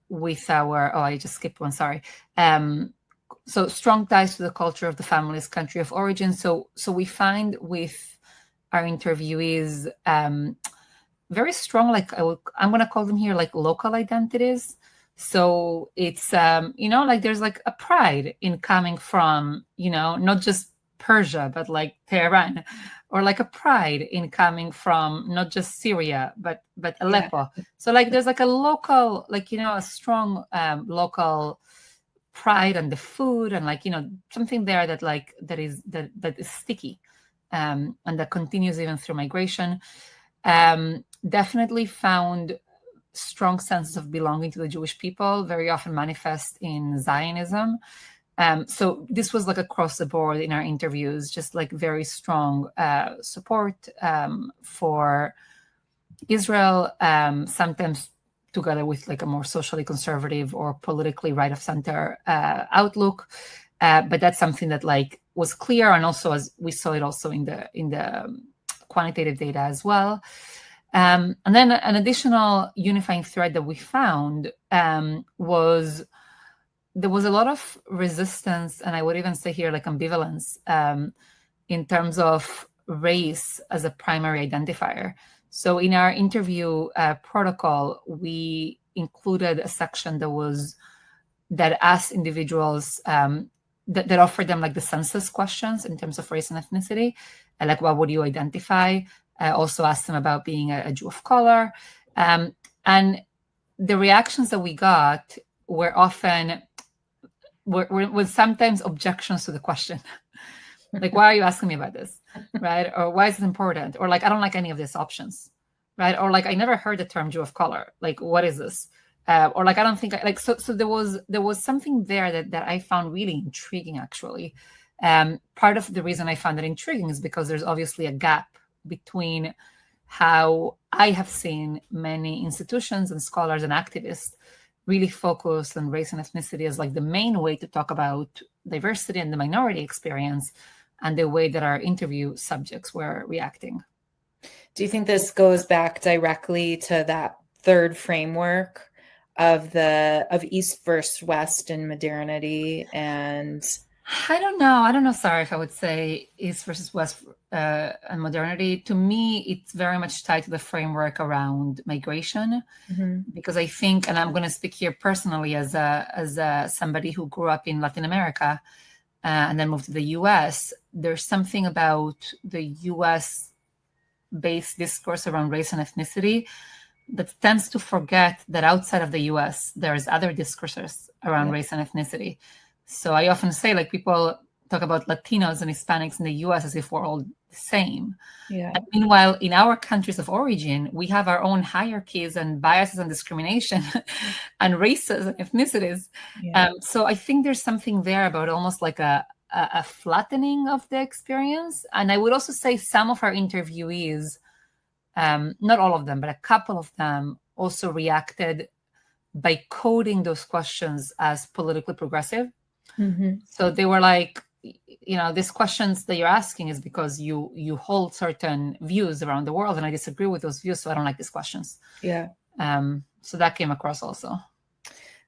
with our, I just skipped one, sorry. So strong ties to the culture of the family's country of origin. So we find with our interviewees very strong, like I'm going to call them here like local identities. So it's, like there's like a pride in coming from, not just Persia, but like Tehran, or like a pride in coming from not just Syria, but Aleppo. Yeah. So like there's like a local, like, a strong local pride and the food and like, something there that is sticky. And that continues even through migration. Definitely found strong senses of belonging to the Jewish people, very often manifest in Zionism. So this was like across the board in our interviews, just like very strong support for Israel, sometimes together with like a more socially conservative or politically right of center outlook. But that's something that like was clear, and also as we saw it also in the quantitative data as well. And then an additional unifying thread that we found was there was a lot of resistance, and I would even say here like ambivalence in terms of race as a primary identifier. So in our interview protocol, we included a section that asked individuals that offered them like the census questions in terms of race and ethnicity, like what would you identify? I also asked them about being a Jew of color. And the reactions that we got were often, were sometimes objections to the question. Like, why are you asking me about this? Right? Or why is it important? Or like, I don't like any of these options. Right? Or like, I never heard the term Jew of color. Like, what is this? Or like, I don't think so there was something there that I found really intriguing, actually. Part of the reason I found it intriguing is because there's obviously a gap between how I have seen many institutions and scholars and activists really focus on race and ethnicity as like the main way to talk about diversity and the minority experience, and the way that our interview subjects were reacting. Do you think this goes back directly to that third framework of East versus West in modernity? And I don't know, Sarah, if I would say East versus West and modernity. To me, it's very much tied to the framework around migration, because I think, and I'm going to speak here personally as somebody who grew up in Latin America and then moved to the U.S. There's something about the U.S.-based discourse around race and ethnicity that tends to forget that outside of the U.S. there's other discourses around race and ethnicity. So I often say, like, people talk about Latinos and Hispanics in the U.S. as if we're all the same. Yeah. And meanwhile, in our countries of origin, we have our own hierarchies and biases and discrimination and races and ethnicities. Yeah. So I think there's something there about almost like a flattening of the experience. And I would also say some of our interviewees, not all of them, but a couple of them also reacted by coding those questions as politically progressive. So they were like, these questions that you're asking is because you hold certain views around the world, and I disagree with those views, so I don't like these questions. Yeah. So that came across also.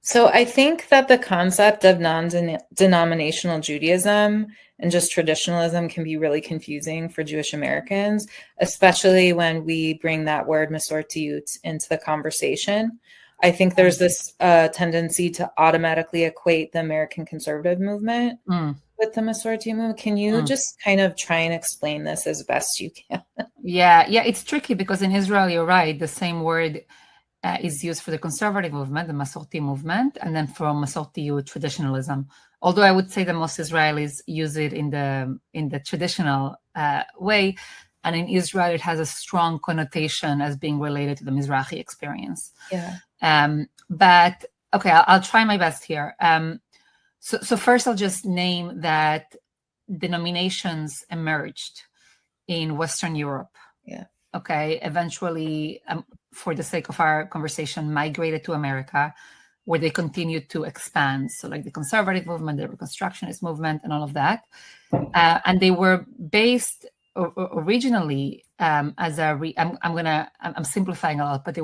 So I think that the concept of non-denominational Judaism and just traditionalism can be really confusing for Jewish Americans, especially when we bring that word Masortiut into the conversation. I think there's this tendency to automatically equate the American conservative movement with the Masorti movement. Can you just kind of try and explain this as best you can? Yeah, it's tricky because in Israel, you're right, the same word is used for the conservative movement, the Masorti movement, and then for Masorti traditionalism. Although I would say that most Israelis use it in the traditional way, and in Israel it has a strong connotation as being related to the Mizrahi experience. Yeah. But okay, I'll try my best here. So first, I'll just name that denominations emerged in Western Europe. Yeah. Okay. Eventually, for the sake of our conversation, migrated to America, where they continued to expand. So like the conservative movement, the Reconstructionist movement, and all of that. And they were based originally I'm simplifying a lot, but they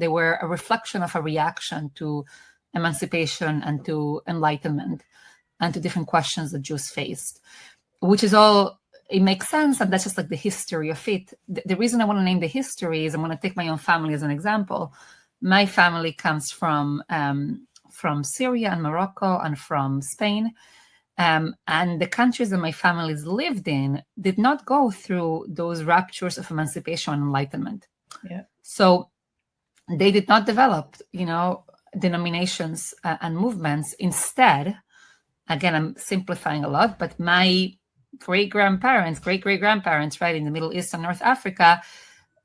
were a reflection of a reaction to emancipation and to enlightenment and to different questions that Jews faced, which is all, it makes sense. And that's just like the history of it. The reason I want to name the history is I'm going to take my own family as an example. My family comes from Syria and Morocco and from Spain. And the countries that my families lived in did not go through those raptures of emancipation and enlightenment. Yeah. So they did not develop, denominations and movements. Instead, again, I'm simplifying a lot, but my great-great-grandparents, right, in the Middle East and North Africa,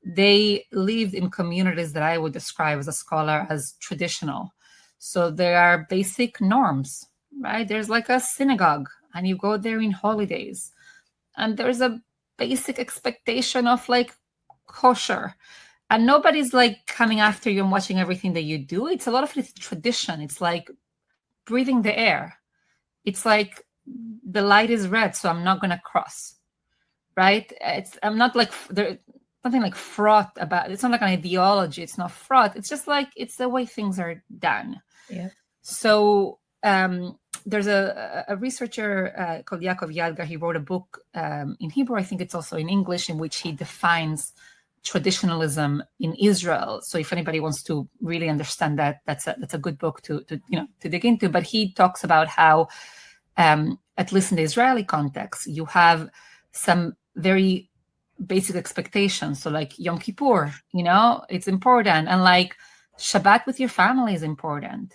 they lived in communities that I would describe as a scholar as traditional. So there are basic norms. Right? There's like a synagogue and you go there in holidays. And there's a basic expectation of like kosher. And nobody's like coming after you and watching everything that you do. It's a lot of it's tradition. It's like breathing the air. It's like the light is red, so I'm not going to cross. Right? I'm not like, there's nothing like fraught about it. It's not like an ideology. It's not fraught. It's just like, it's the way things are done. Yeah. So, there's a researcher called Yaakov Yadgar. He wrote a book in Hebrew, I think it's also in English, in which he defines traditionalism in Israel. So if anybody wants to really understand that, that's a good book to dig into. But he talks about how, at least in the Israeli context, you have some very basic expectations. So like Yom Kippur, it's important. And like Shabbat with your family is important,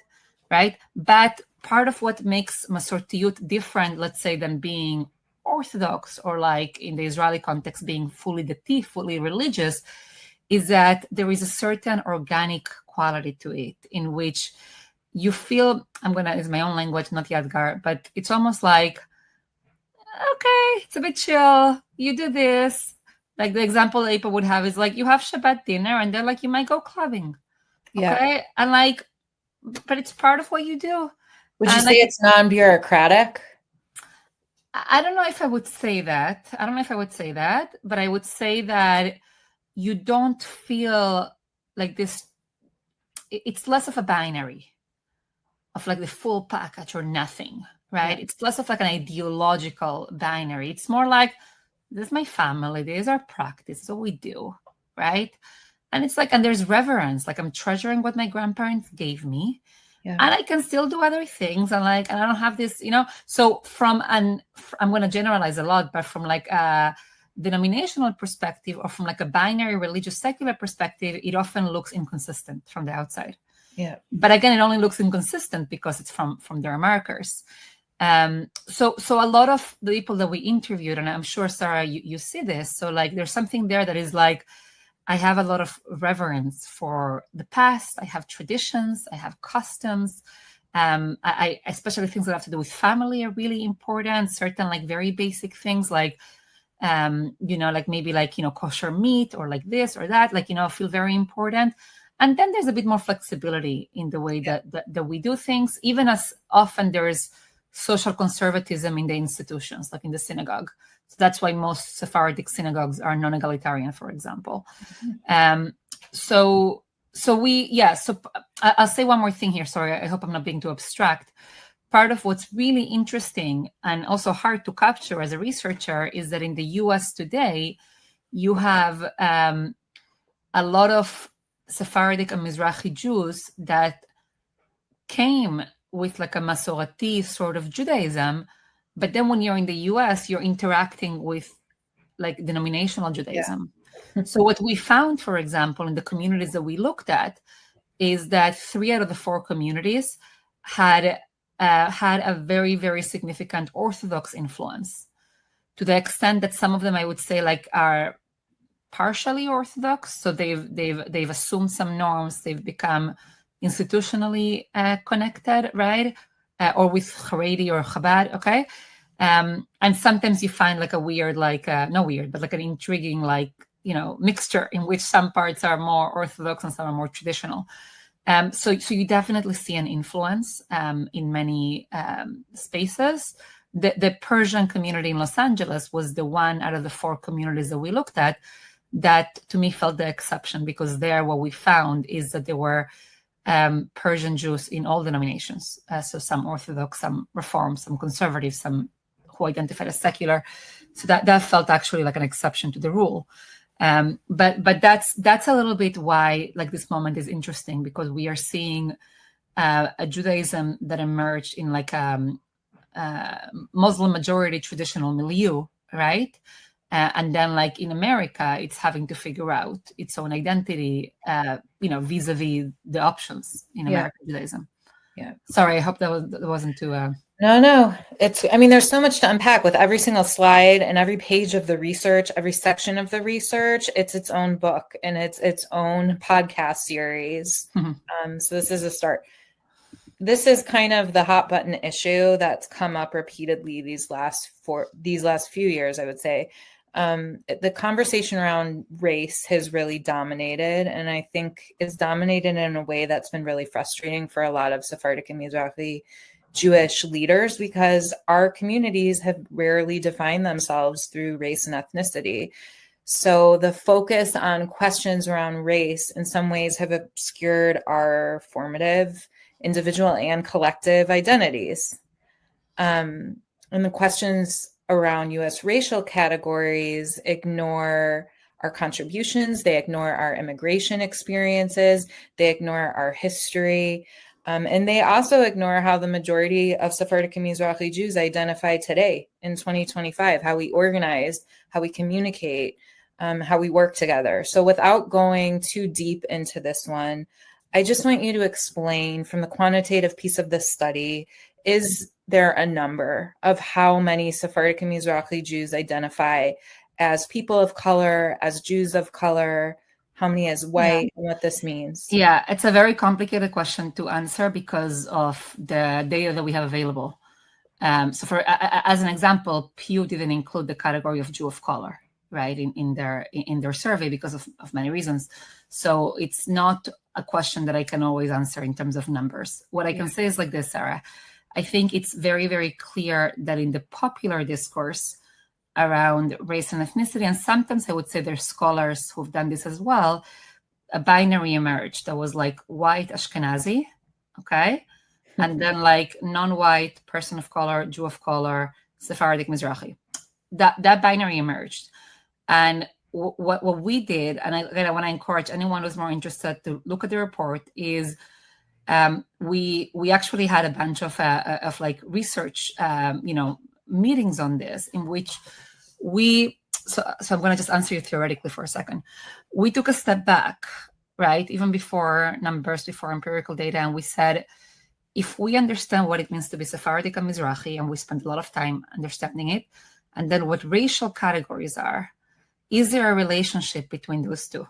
right? But part of what makes Masortiyut different, let's say, than being Orthodox, or like in the Israeli context, being fully dati, fully religious, is that there is a certain organic quality to it in which you feel, it's my own language, not Yadgar, but it's almost like, okay, it's a bit chill. You do this. Like the example that people would have is like, you have Shabbat dinner and they're like, you might go clubbing. Yeah. Okay. And like, but it's part of what you do. Would you say it's non-bureaucratic? I don't know if I would say that. But I would say that you don't feel like this. It's less of a binary of like the full package or nothing, right? Yeah. It's less of like an ideological binary. It's more like, this is my family, this is our practice, this is what we do, right? And it's like, and there's reverence, like I'm treasuring what my grandparents gave me. Yeah. And I can still do other things. And like, and I don't have this, so I'm going to generalize a lot, but from like a denominational perspective, or from like a binary religious secular perspective, it often looks inconsistent from the outside. Yeah. But again, it only looks inconsistent because it's from their markers. So a lot of the people that we interviewed, and I'm sure, Sarah, you see this. So like, there's something there that is like, I have a lot of reverence for the past. I have traditions. I have customs. I especially things that have to do with family are really important. Certain like very basic things like, like maybe like, kosher meat or like this or that, like, feel very important. And then there's a bit more flexibility in the way that we do things, even as often there is social conservatism in the institutions, like in the synagogue. So that's why most Sephardic synagogues are non-egalitarian, for example. Mm-hmm. So I'll say one more thing here. Sorry, I hope I'm not being too abstract. Part of what's really interesting and also hard to capture as a researcher is that in the US today, you have a lot of Sephardic and Mizrahi Jews that came with like a Masorati sort of Judaism, but then when you're in the US, you're interacting with like denominational Judaism. Yeah. So what we found, for example, in the communities that we looked at, is that 3 out of the 4 communities had a very, very significant Orthodox influence, to the extent that some of them, I would say, like are partially Orthodox. So they've assumed some norms. They've become institutionally connected, right? Or with Haredi or Chabad, okay? And sometimes you find like a weird, like, not weird, but like an intriguing, like, mixture in which some parts are more Orthodox and some are more traditional. So you definitely see an influence in many spaces. The Persian community in Los Angeles was the one out of the 4 communities that we looked at that, to me, felt the exception, because there what we found is that there were Persian Jews in all denominations. So some Orthodox, some Reform, some conservative, some who identified as secular. So that felt actually like an exception to the rule. But that's a little bit why like this moment is interesting, because we are seeing a Judaism that emerged in like Muslim majority traditional milieu, right? And then like in America, it's having to figure out its own identity, vis-a-vis the options in American Judaism. Yeah. Sorry, I hope that wasn't too... No, there's so much to unpack with every single slide and every page of the research, every section of the research. It's its own book and it's its own podcast series. Mm-hmm. So this is a start. This is kind of the hot button issue that's come up repeatedly these last few years, I would say. The conversation around race has really dominated, and I think it's dominated in a way that's been really frustrating for a lot of Sephardic and Mizrahi Jewish leaders, because our communities have rarely defined themselves through race and ethnicity. So the focus on questions around race in some ways have obscured our formative, individual and collective identities. And the questions around U.S. racial categories ignore our contributions, they ignore our immigration experiences, they ignore our history, and they also ignore how the majority of Sephardic and Mizrahi Jews identify today in 2025, how we organize, how we communicate, how we work together. So without going too deep into this one, I just want you to explain from the quantitative piece of this study, is there a number of how many Sephardic and Mizrahi Jews identify as people of color, as Jews of color, how many as white, and what this means? Yeah, it's a very complicated question to answer because of the data that we have available. So for as an example, Pew didn't include the category of Jew of color, right, in their survey because of many reasons. So it's not a question that I can always answer in terms of numbers. What I can say is like this, Sarah. I think it's very, very clear that in the popular discourse around race and ethnicity, and sometimes I would say there's scholars who've done this as well, a binary emerged that was like white Ashkenazi, okay? And then like non-white, person of color, Jew of color, Sephardic Mizrahi. That binary emerged. And what we did, and I want to encourage anyone who's more interested to look at the report, is we actually had a bunch of like research, meetings on this in which so I'm going to just answer you theoretically for a second. We took a step back, right? Even before numbers, before empirical data. And we said, if we understand what it means to be Sephardic and Mizrahi, and we spend a lot of time understanding it, and then what racial categories are, is there a relationship between those two,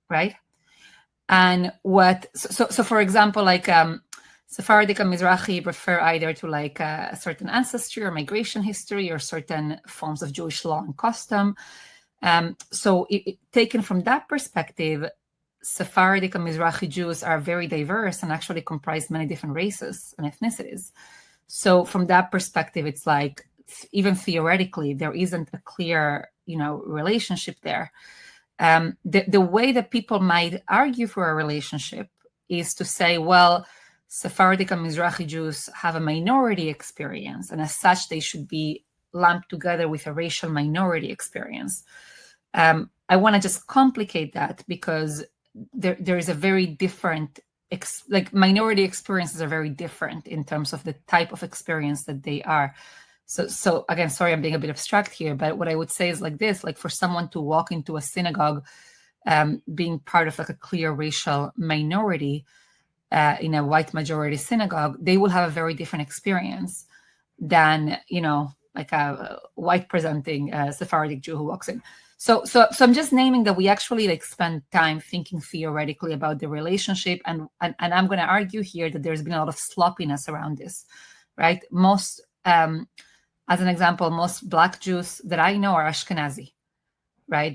right? And so for example, like Sephardic and Mizrahi refer either to like a certain ancestry or migration history or certain forms of Jewish law and custom. So taken from that perspective, Sephardic and Mizrahi Jews are very diverse and actually comprise many different races and ethnicities. So from that perspective, it's like, even theoretically, there isn't a clear, relationship there. The way that people might argue for a relationship is to say, well, Sephardic and Mizrahi Jews have a minority experience, and as such, they should be lumped together with a racial minority experience. I want to just complicate that because there is a very different, like minority experiences are very different in terms of the type of experience that they are. So again, sorry, I'm being a bit abstract here, but what I would say is like this, like for someone to walk into a synagogue, being part of like a clear racial minority in a white majority synagogue, they will have a very different experience than, like a white presenting Sephardic Jew who walks in. So I'm just naming that we actually like spend time thinking theoretically about the relationship, and I'm going to argue here that there's been a lot of sloppiness around this, right? Most, as an example, most Black Jews that I know are Ashkenazi, right?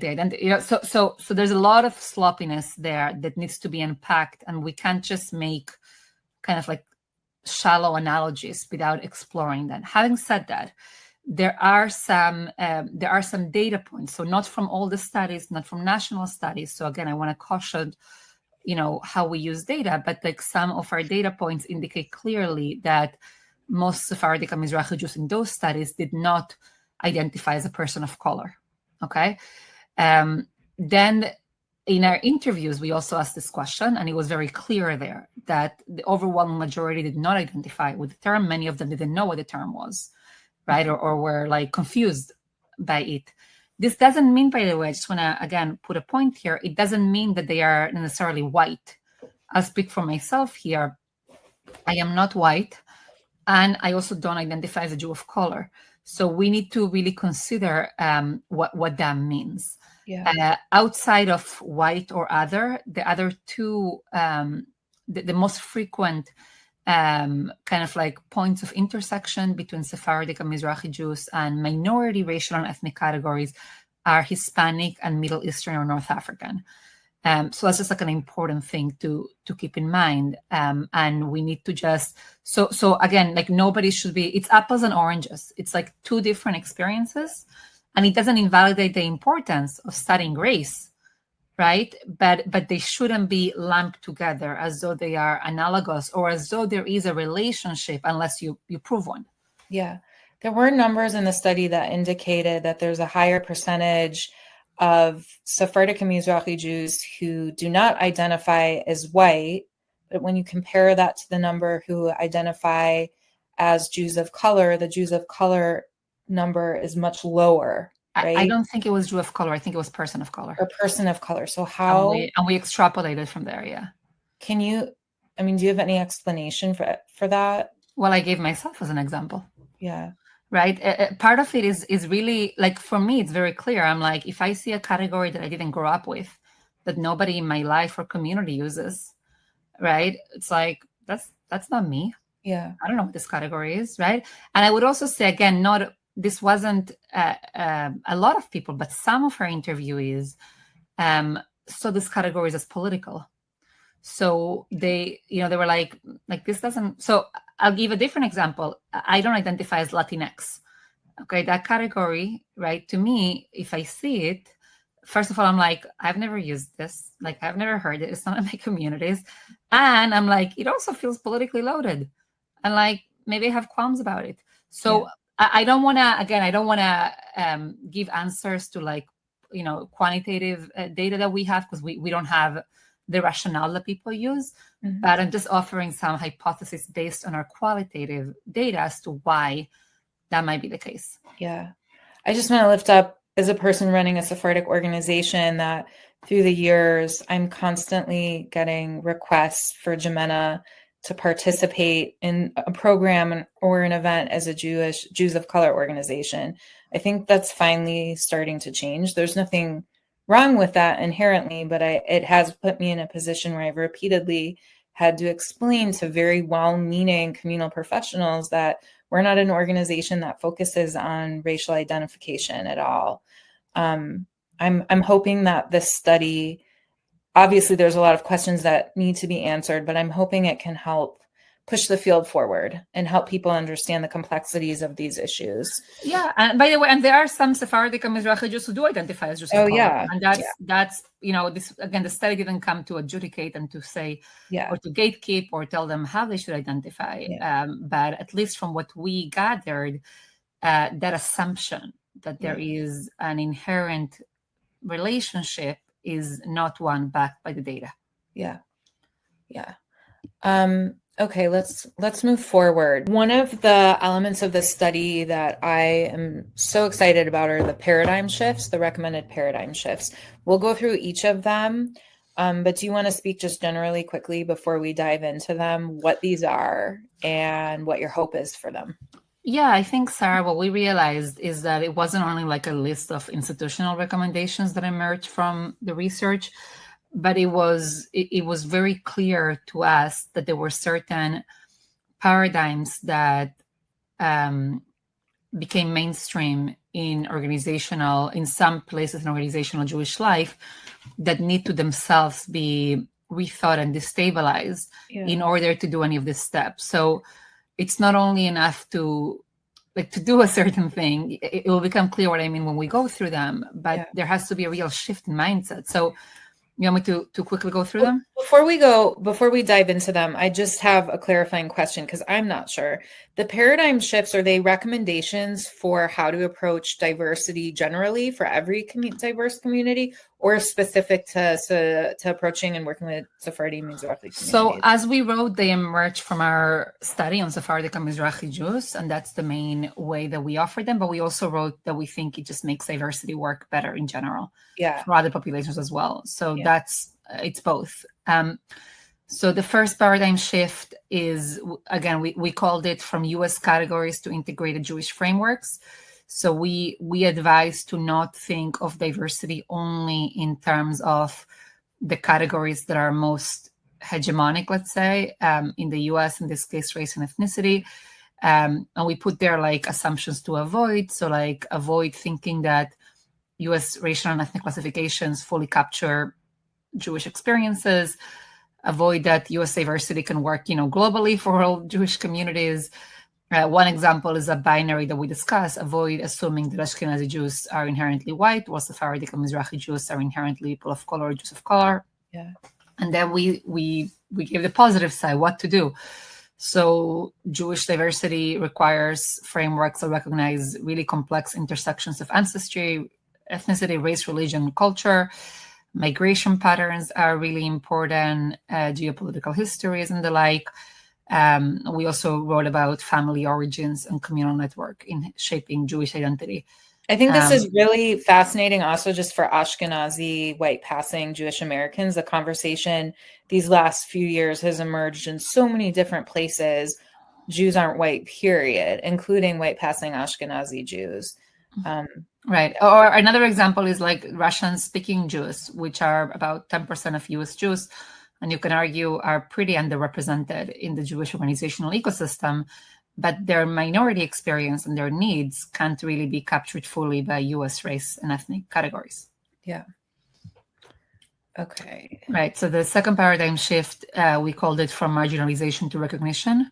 So there's a lot of sloppiness there that needs to be unpacked, and we can't just make kind of like shallow analogies without exploring that. Having said that, there are some data points. So not from all the studies, not from national studies. So again, I want to caution, how we use data, but like some of our data points indicate clearly that most Sephardic and Mizrahi Jews in those studies did not identify as a person of color. Okay. Then in our interviews, we also asked this question, and it was very clear there that the overwhelming majority did not identify with the term. Many of them didn't know what the term was, right? Or were like confused by it. This doesn't mean, by the way, I just want to, again, put a point here. It doesn't mean that they are necessarily white. I'll speak for myself here. I am not white, and I also don't identify as a Jew of color. So we need to really consider what that means. Yeah. Outside of white or other, the other two, the most frequent kind of like points of intersection between Sephardic and Mizrahi Jews and minority racial and ethnic categories are Hispanic and Middle Eastern or North African. So that's just like an important thing to keep in mind. And we need to just, so again, like nobody should be, it's apples and oranges. It's like two different experiences, and it doesn't invalidate the importance of studying race, right? But they shouldn't be lumped together as though they are analogous or as though there is a relationship unless you prove one. Yeah. There were numbers in the study that indicated that there's a higher percentage of Sephardic and Mizrahi Jews who do not identify as white, but when you compare that to the number who identify as Jews of color, the Jews of color number is much lower. right? I don't think it was Jew of color. I think it was person of color. Or person of color. So how and we extrapolated from there, yeah. can you, I mean, do you have any explanation for that? Well, I gave myself as an example. Yeah. Right. Part of it is really like, for me, it's very clear. I'm like, if I see a category that I didn't grow up with, that nobody in my life or community uses, right? It's like, that's not me. Yeah. I don't know what this category is, right? And I would also say, again, this wasn't a lot of people, but some of our interviewees saw this category as political. So they were like this doesn't. So I'll give a different example. I don't identify as Latinx. Okay, that category, right? To me, if I see it, first of all, I'm like, I've never used this. Like, I've never heard it. It's not in my communities. And I'm like, it also feels politically loaded. And like, maybe I have qualms about it. So I don't want to, give answers to like, quantitative data that we have, because we don't have the rationale that people use. Mm-hmm. But I'm just offering some hypotheses based on our qualitative data as to why that might be the case. Yeah. I just want to lift up, as a person running a Sephardic organization, that through the years, I'm constantly getting requests for JIMENA to participate in a program or an event as a Jews of color organization. I think that's finally starting to change. There's nothing wrong with that inherently, but it has put me in a position where I've repeatedly had to explain to very well-meaning communal professionals that we're not an organization that focuses on racial identification at all. I'm hoping that this study, obviously there's a lot of questions that need to be answered, but I'm hoping it can help push the field forward and help people understand the complexities of these issues. Yeah, and by the way, and there are some Sephardic Mizrahi Jews who do identify as Jews of color. Yeah. And that's this, again, the study didn't come to adjudicate and to say, or to gatekeep or tell them how they should identify. But at least from what we gathered, that assumption that there is an inherent relationship is not one backed by the data. Yeah. Okay, let's move forward. One of the elements of the study that I am so excited about are the paradigm shifts, the recommended paradigm shifts. We'll go through each of them, but do you want to speak just generally quickly before we dive into them, what these are and what your hope is for them? Yeah, I think, Sarah, what we realized is that it wasn't only like a list of institutional recommendations that emerged from the research, but it was very clear to us that there were certain paradigms that became mainstream in some places in organizational Jewish life that need to themselves be rethought and destabilized in order to do any of these steps. So it's not only enough to do a certain thing. It will become clear what I mean when we go through them, but there has to be a real shift in mindset. So you want me to quickly go through them? Before we dive into them, I just have a clarifying question because I'm not sure. The paradigm shifts, are they recommendations for how to approach diversity generally for every diverse community, or specific to approaching and working with Sephardic Mizrahi communities? So as we wrote, they emerged from our study on Sephardic Mizrahi Jews, and that's the main way that we offer them. But we also wrote that we think it just makes diversity work better in general for other populations as well. So it's both. So the first paradigm shift is, again, we called it from U.S. categories to integrated Jewish frameworks. So we advise to not think of diversity only in terms of the categories that are most hegemonic, let's say, in the U.S., in this case, race and ethnicity. And we put there like assumptions to avoid. So like avoid thinking that U.S. racial and ethnic classifications fully capture Jewish experiences. Avoid that U.S. diversity can work, globally for all Jewish communities. One example is a binary that we discuss. Avoid assuming that Ashkenazi Jews are inherently white, while Sephardic and Mizrahi Jews are inherently people of color or Jews of color. Yeah. And then we give the positive side, what to do. So Jewish diversity requires frameworks that recognize really complex intersections of ancestry, ethnicity, race, religion, culture. Migration patterns are really important, geopolitical histories and the like. We also wrote about family origins and communal network in shaping Jewish identity. I think this is really fascinating also just for Ashkenazi white passing Jewish Americans. The conversation these last few years has emerged in so many different places. Jews aren't white, period, including white passing Ashkenazi Jews. Right. Or another example is like Russian speaking Jews, which are about 10% of US Jews, and you can argue are pretty underrepresented in the Jewish organizational ecosystem, but their minority experience and their needs can't really be captured fully by US race and ethnic categories. Yeah. Okay. Right. So the second paradigm shift, we called it from marginalization to recognition.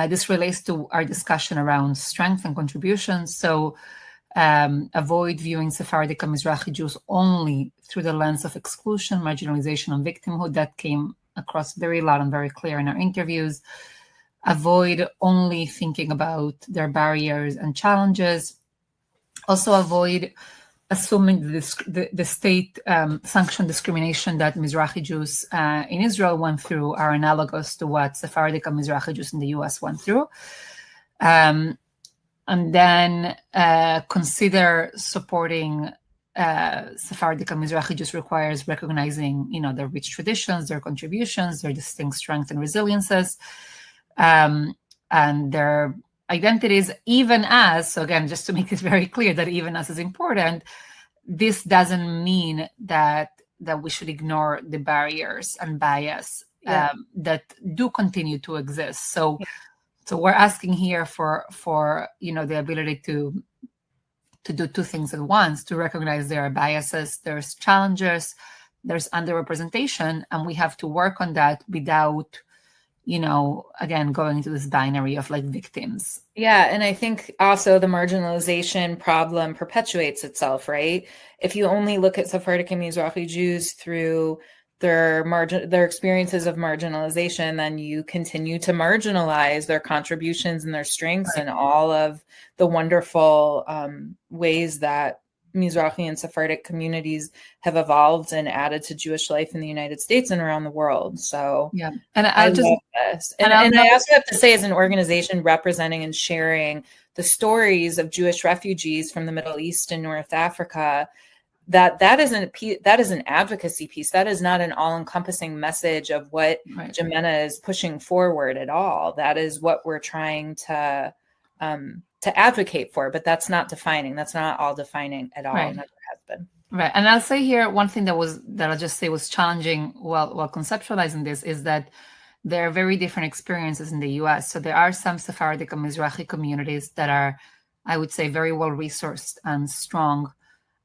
This relates to our discussion around strength and contributions. So avoid viewing Sephardic Mizrahi Jews only through the lens of exclusion, marginalization, and victimhood. That came across very loud and very clear in our interviews. Avoid only thinking about their barriers and challenges. Also avoid assuming the state sanctioned discrimination that Mizrahi Jews in Israel went through are analogous to what Sephardic and Mizrahi Jews in the US went through. And then consider supporting Sephardic and Mizrahi Jews requires recognizing, their rich traditions, their contributions, their distinct strengths and resiliences, and their identities, even as, so again, just to make it very clear that even as is important, this doesn't mean that we should ignore the barriers and bias that do continue to exist. So we're asking here for the ability to do two things at once, to recognize there are biases, there's challenges, there's underrepresentation, and we have to work on that without again, going into this binary of like victims. Yeah. And I think also the marginalization problem perpetuates itself, right? If you only look at Sephardic and Mizrahi Jews through their experiences of marginalization, then you continue to marginalize their contributions and their strengths and all of the wonderful ways that Mizrahi and Sephardic communities have evolved and added to Jewish life in the United States and around the world. So and I love this. And I also have to say, as an organization representing and sharing the stories of Jewish refugees from the Middle East and North Africa, that is an advocacy piece. That is not an all-encompassing message of what JIMENA is pushing forward at all. That is what we're trying to advocate for, but that's not defining. That's not all defining at all. Never has been. Right. And I'll say here, one thing that I'll just say was challenging while conceptualizing this is that there are very different experiences in the US. So there are some Sephardic and Mizrahi communities that are, I would say, very well resourced and strong.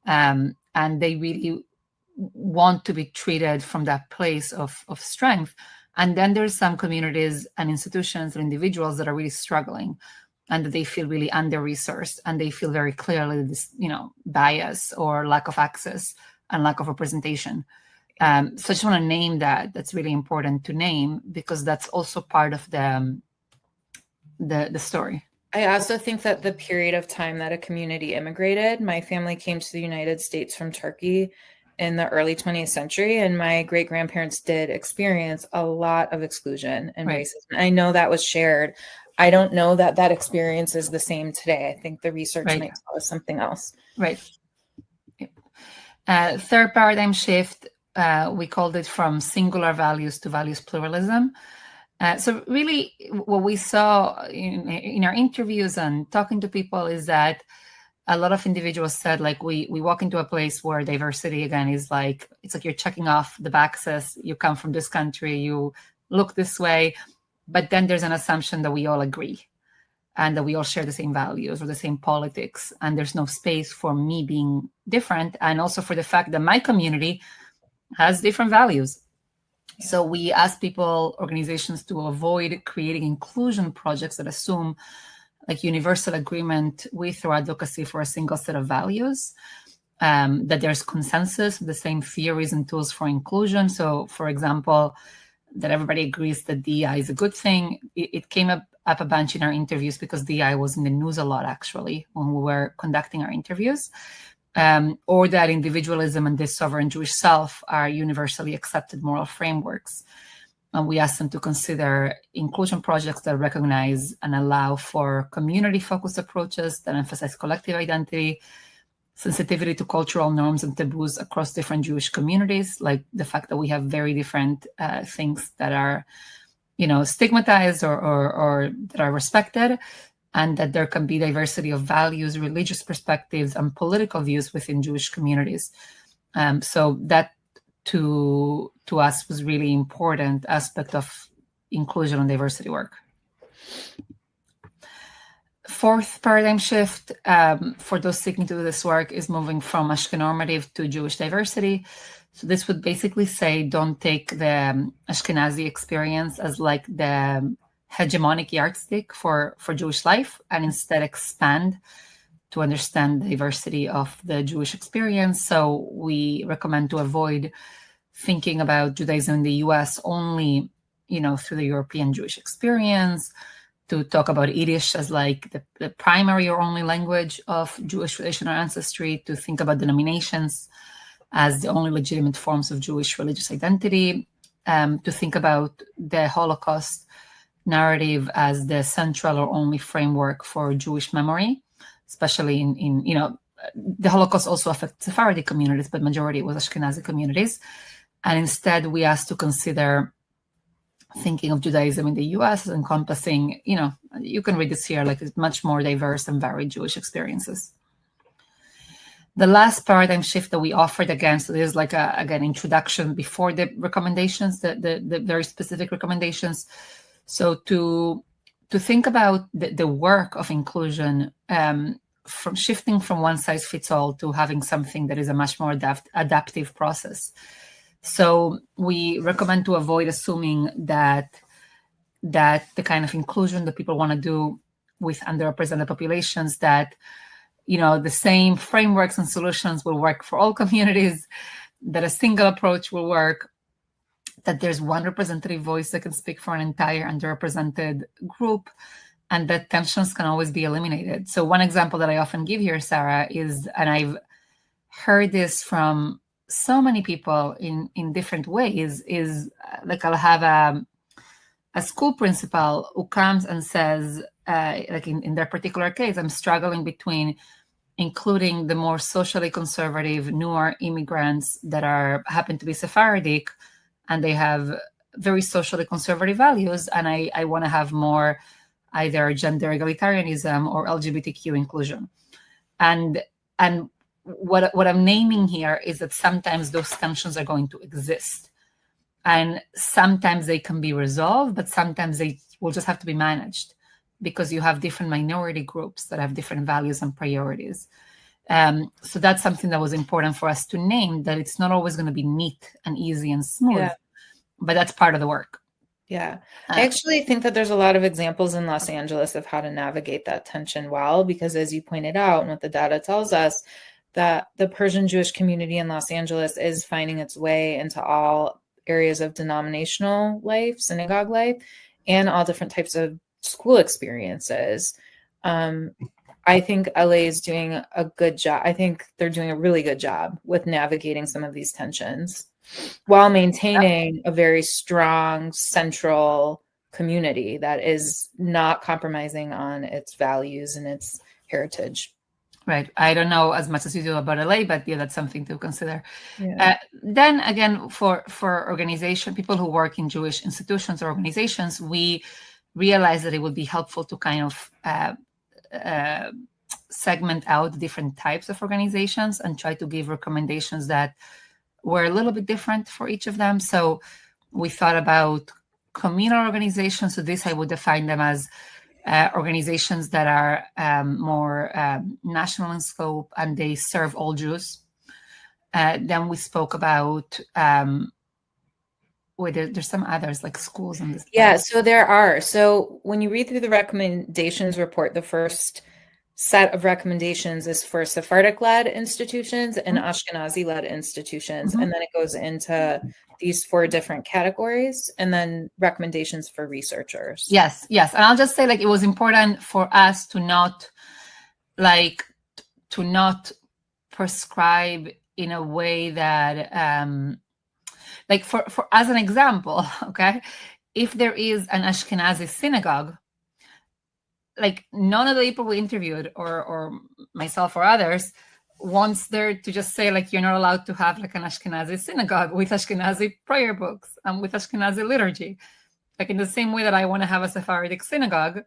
And they really want to be treated from that place of strength. And then there's some communities and institutions and individuals that are really struggling, and that they feel really under-resourced, and they feel very clearly this, bias or lack of access and lack of representation. So I just want to name that. That's really important to name, because that's also part of the story. I also think that the period of time that a community immigrated, my family came to the United States from Turkey in the early 20th century, and my great-grandparents did experience a lot of exclusion and racism. I know that was shared. I don't know that experience is the same today. I think the research might tell us something else. Right. Third paradigm shift, we called it from singular values to values pluralism. So really what we saw in our interviews and talking to people is that a lot of individuals said, like, we walk into a place where diversity, again, is like, it's like you're checking off the boxes. You come from this country, you look this way. But then there's an assumption that we all agree and that we all share the same values or the same politics. And there's no space for me being different. And also for the fact that my community has different values. So we ask people, organizations, to avoid creating inclusion projects that assume like universal agreement with or advocacy for a single set of values, that there's consensus, the same theories and tools for inclusion. So for example, that everybody agrees that DEI is a good thing. It came up a bunch in our interviews because DEI was in the news a lot, actually, when we were conducting our interviews, or that individualism and the sovereign Jewish self are universally accepted moral frameworks. And we asked them to consider inclusion projects that recognize and allow for community-focused approaches that emphasize collective identity, sensitivity to cultural norms and taboos across different Jewish communities, like the fact that we have very different things that are, stigmatized or that are respected, and that there can be diversity of values, religious perspectives, and political views within Jewish communities. So that to us was really important aspect of inclusion and diversity work. Fourth paradigm shift for those seeking to do this work is moving from Ashkenormative to Jewish diversity. So this would basically say, don't take the Ashkenazi experience as like the hegemonic yardstick for Jewish life, and instead expand to understand the diversity of the Jewish experience. So we recommend to avoid thinking about Judaism in the US only, through the European Jewish experience, to talk about Yiddish as like the primary or only language of Jewish tradition or ancestry, to think about denominations as the only legitimate forms of Jewish religious identity, to think about the Holocaust narrative as the central or only framework for Jewish memory, especially in the Holocaust also affected Sephardic communities, but majority was Ashkenazi communities. And instead, we asked to consider thinking of Judaism in the US as encompassing, you can read this here, like it's much more diverse and varied Jewish experiences. The last paradigm shift that we offered, again, so there's like again, introduction before the recommendations, the very specific recommendations. So to think about the work of inclusion, from shifting from one size fits all to having something that is a much more adaptive process. So we recommend to avoid assuming that the kind of inclusion that people want to do with underrepresented populations, that the same frameworks and solutions will work for all communities, that a single approach will work, that there's one representative voice that can speak for an entire underrepresented group, and that tensions can always be eliminated. So one example that I often give here, Sarah, is, and I've heard this from so many people in different ways, is like I'll have a school principal who comes and says, like in their particular case, I'm struggling between including the more socially conservative, newer immigrants that happen to be Sephardic, and they have very socially conservative values, and I want to have more either gender egalitarianism or LGBTQ inclusion. And what I'm naming here is that sometimes those tensions are going to exist. And sometimes they can be resolved, but sometimes they will just have to be managed, because you have different minority groups that have different values and priorities. So that's something that was important for us to name, that it's not always going to be neat and easy and smooth, but that's part of the work. Yeah. I actually think that there's a lot of examples in Los Angeles of how to navigate that tension well, because as you pointed out, and what the data tells us, that the Persian Jewish community in Los Angeles is finding its way into all areas of denominational life, synagogue life, and all different types of school experiences. I think LA is doing a good job. I think they're doing a really good job with navigating some of these tensions while maintaining a very strong central community that is not compromising on its values and its heritage. Right. I don't know as much as you do about LA, but yeah, that's something to consider. Yeah. Then again, for organization, people who work in Jewish institutions or organizations, we realized that it would be helpful to kind of segment out different types of organizations and try to give recommendations that were a little bit different for each of them. So we thought about communal organizations. So this, I would define them as organizations that are more national in scope, and they serve all Jews. Then we spoke about there's some others like schools and this. Yeah, so there are. So when you read through the recommendations report, the first set of recommendations is for Sephardic-led institutions and Ashkenazi-led institutions. And then it goes into these 4 different categories, and then recommendations for researchers. Yes. And I'll just say, like, it was important for us to not prescribe in a way that, like for as an example, okay, if there is an Ashkenazi synagogue, like none of the people we interviewed or myself or others wants there to just say, like, you're not allowed to have like an Ashkenazi synagogue with Ashkenazi prayer books and with Ashkenazi liturgy. Like in the same way that I want to have a Sephardic synagogue,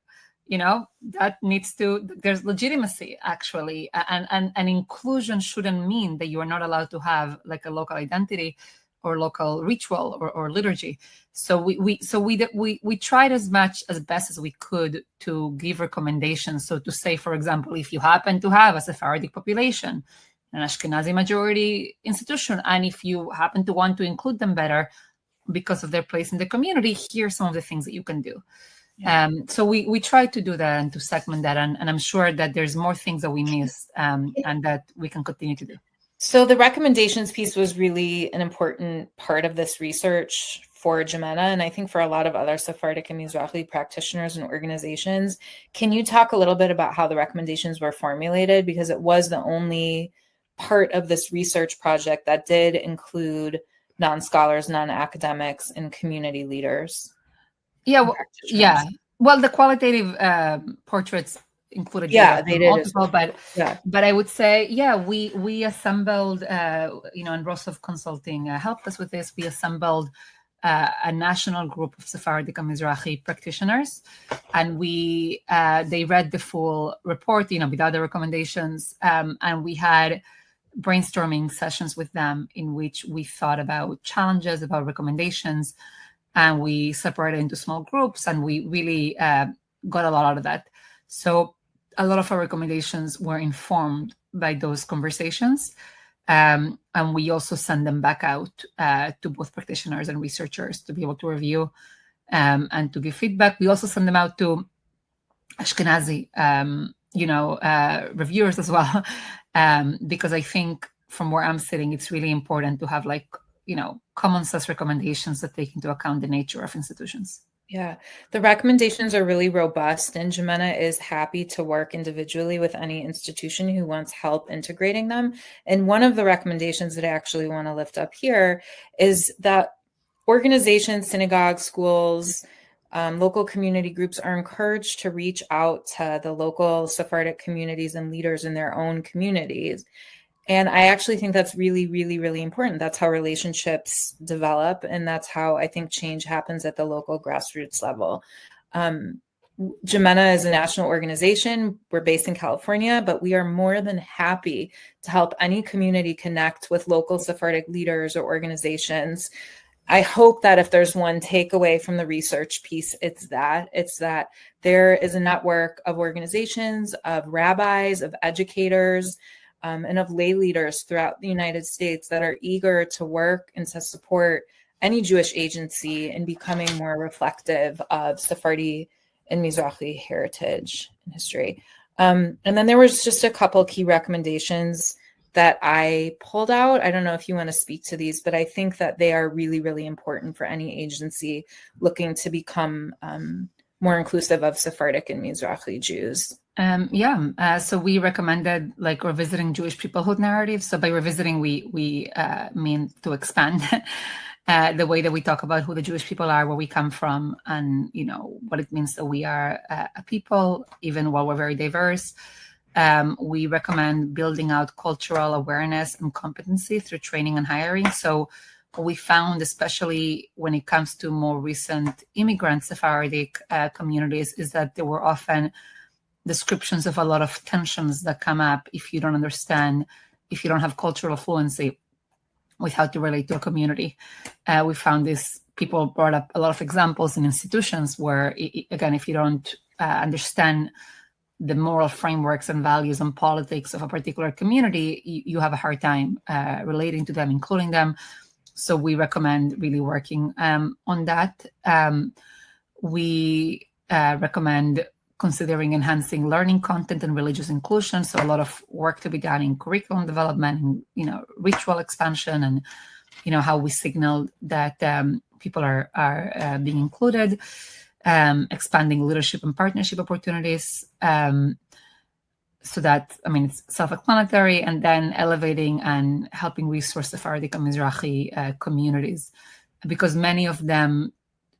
that needs to, there's legitimacy actually. And inclusion shouldn't mean that you are not allowed to have like a local identity or local ritual or liturgy. So we tried as best as we could to give recommendations. So to say, for example, if you happen to have a Sephardic population, an Ashkenazi majority institution, and if you happen to want to include them better because of their place in the community, here's some of the things that you can do. Yeah. So we try to do that and to segment that, and I'm sure that there's more things that we missed and that we can continue to do. So the recommendations piece was really an important part of this research for JIMENA, and I think for a lot of other Sephardic and Mizrahi practitioners and organizations. Can you talk a little bit about how the recommendations were formulated? Because it was the only part of this research project that did include non-scholars, non-academics, and community leaders. Yeah. Well, the qualitative portraits included they did multiple, but I would say, we assembled, and Rostov Consulting helped us with this. We assembled a national group of Sephardic and Mizrahi practitioners, and they read the full report, without the recommendations, and we had brainstorming sessions with them in which we thought about challenges, about recommendations, and we separated into small groups, and we really got a lot out of that. So a lot of our recommendations were informed by those conversations, and we also send them back out to both practitioners and researchers to be able to review and to give feedback. We also send them out to Ashkenazi, reviewers as well, because I think from where I'm sitting, it's really important to have common sense recommendations that take into account the nature of institutions. Yeah, the recommendations are really robust, and JIMENA is happy to work individually with any institution who wants help integrating them. And one of the recommendations that I actually want to lift up here is that organizations, synagogues, schools, local community groups are encouraged to reach out to the local Sephardic communities and leaders in their own communities. And I actually think that's really, really, really important. That's how relationships develop. And that's how I think change happens at the local grassroots level. JIMENA is a national organization. We're based in California, but we are more than happy to help any community connect with local Sephardic leaders or organizations. I hope that if there's one takeaway from the research piece, it's that there is a network of organizations, of rabbis, of educators, and of lay leaders throughout the United States that are eager to work and to support any Jewish agency in becoming more reflective of Sephardi and Mizrahi heritage and history. And then there was just a couple key recommendations that I pulled out. I don't know if you want to speak to these, but I think that they are really, really important for any agency looking to become more inclusive of Sephardic and Mizrahi Jews. So we recommended revisiting Jewish peoplehood narratives. So by revisiting, we mean to expand the way that we talk about who the Jewish people are, where we come from, and what it means that we are a people, even while we're very diverse. We recommend building out cultural awareness and competency through training and hiring. So what we found, especially when it comes to more recent immigrant Sephardic communities, is that there were often descriptions of a lot of tensions that come up if you don't have cultural fluency with how to relate to a community. We found people brought up a lot of examples in institutions where, again, if you don't understand the moral frameworks and values and politics of a particular community, you have a hard time relating to them, including them. So we recommend really working on that. We recommend considering enhancing learning content and religious inclusion. So a lot of work to be done in curriculum development, and, ritual expansion, and, how we signal that people are being included, expanding leadership and partnership opportunities. So that, it's self-explanatory, and then elevating and helping resource Sephardic and Mizrahi communities, because many of them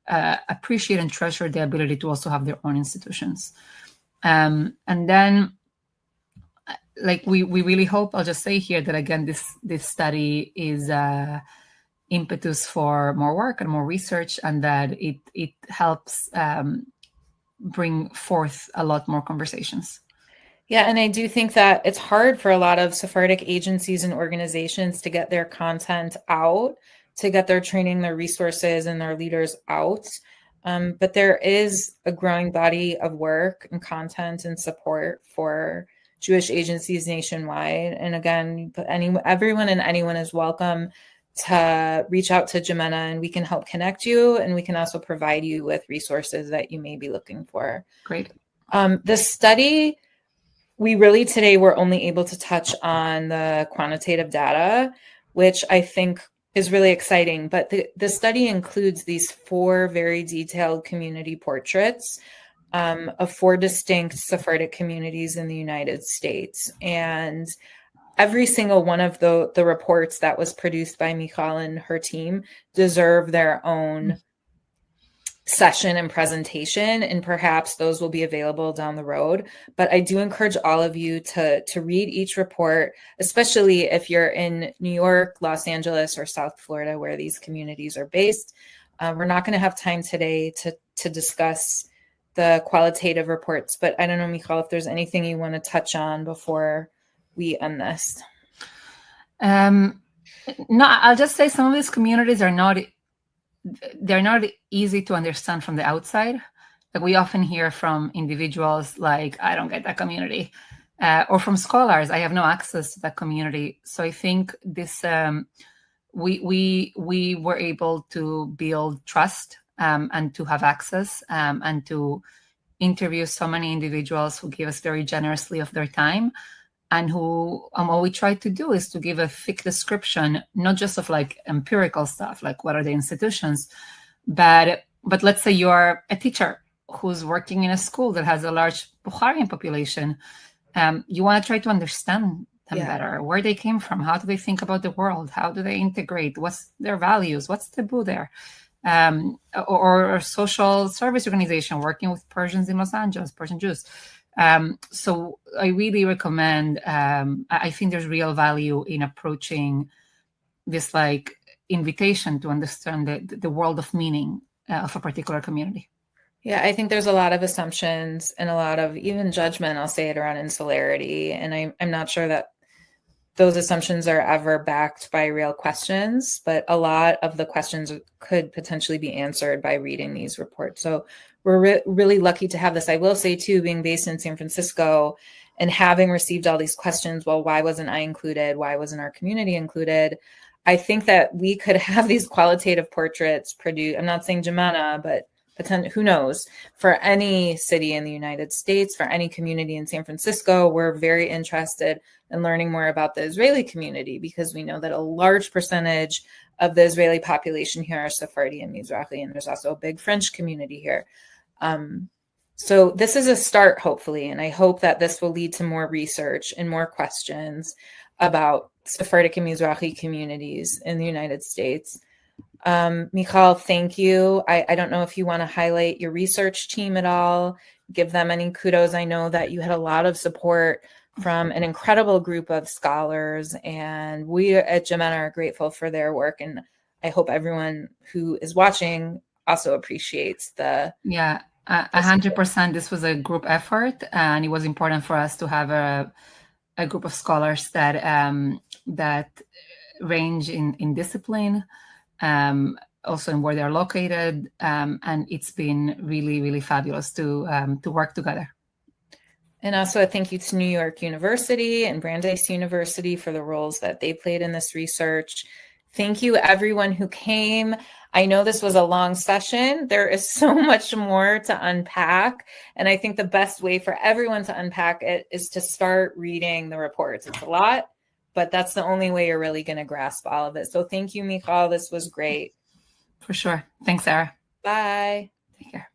appreciate and treasure the ability to also have their own institutions. And then like we really hope, I'll just say here that again, this study is impetus for more work and more research, and that it helps bring forth a lot more conversations. Yeah, and I do think that it's hard for a lot of Sephardic agencies and organizations to get their content out, to get their training, their resources, and their leaders out. But there is a growing body of work and content and support for Jewish agencies nationwide. And again, everyone and anyone is welcome to reach out to JIMENA, and we can help connect you, and we can also provide you with resources that you may be looking for. Great. The study, we really today were only able to touch on the quantitative data, which I think is really exciting. But the study includes these 4 very detailed community portraits of 4 distinct Sephardic communities in the United States. And every single one of the reports that was produced by Mijal and her team deserve their own session and presentation, and perhaps those will be available down the road. But I do encourage all of you to read each report, especially if you're in New York, Los Angeles, or South Florida, where these communities are based. We're not going to have time today to discuss the qualitative reports, but I don't know, Mijal, if there's anything you want to touch on before we end this. No, I'll just say some of these communities they're not easy to understand from the outside. Like we often hear from individuals like, I don't get that community, or from scholars, I have no access to that community. So I think this, we were able to build trust and to have access and to interview so many individuals who give us very generously of their time. And what we try to do is to give a thick description, not just of like empirical stuff, like what are the institutions, but let's say you're a teacher who's working in a school that has a large Bukharian population. You want to try to understand them better, where they came from, how do they think about the world, how do they integrate, what's their values, what's taboo there, or a social service organization working with Persians in Los Angeles, Persian Jews. So I really recommend, I think there's real value in approaching this like invitation to understand the world of meaning of a particular community. Yeah, I think there's a lot of assumptions and a lot of even judgment, I'll say it, around insularity. And I'm not sure that those assumptions are ever backed by real questions, but a lot of the questions could potentially be answered by reading these reports. So we're really lucky to have this. I will say too, being based in San Francisco and having received all these questions, well, why wasn't I included? Why wasn't our community included? I think that we could have these qualitative portraits produced. I'm not saying JIMENA, but who knows, for any city in the United States, for any community in San Francisco. We're very interested in learning more about the Israeli community, because we know that a large percentage of the Israeli population here are Sephardi and Mizrahi, and there's also a big French community here. So this is a start, hopefully, and I hope that this will lead to more research and more questions about Sephardic and Mizrahi communities in the United States. Mijal, thank you. I don't know if you want to highlight your research team at all, give them any kudos. I know that you had a lot of support from an incredible group of scholars, and we at JIMENA are grateful for their work. And I hope everyone who is watching also appreciates the... Yeah, 100%. This was a group effort, and it was important for us to have a group of scholars that range in discipline, also in where they're located, and it's been really, really fabulous to work together. And also a thank you to New York University and Brandeis University for the roles that they played in this research. Thank you, everyone who came. I know this was a long session. There is so much more to unpack. And I think the best way for everyone to unpack it is to start reading the reports. It's a lot, but that's the only way you're really going to grasp all of it. So thank you, Mijal. This was great. For sure. Thanks, Sarah. Bye. Take care.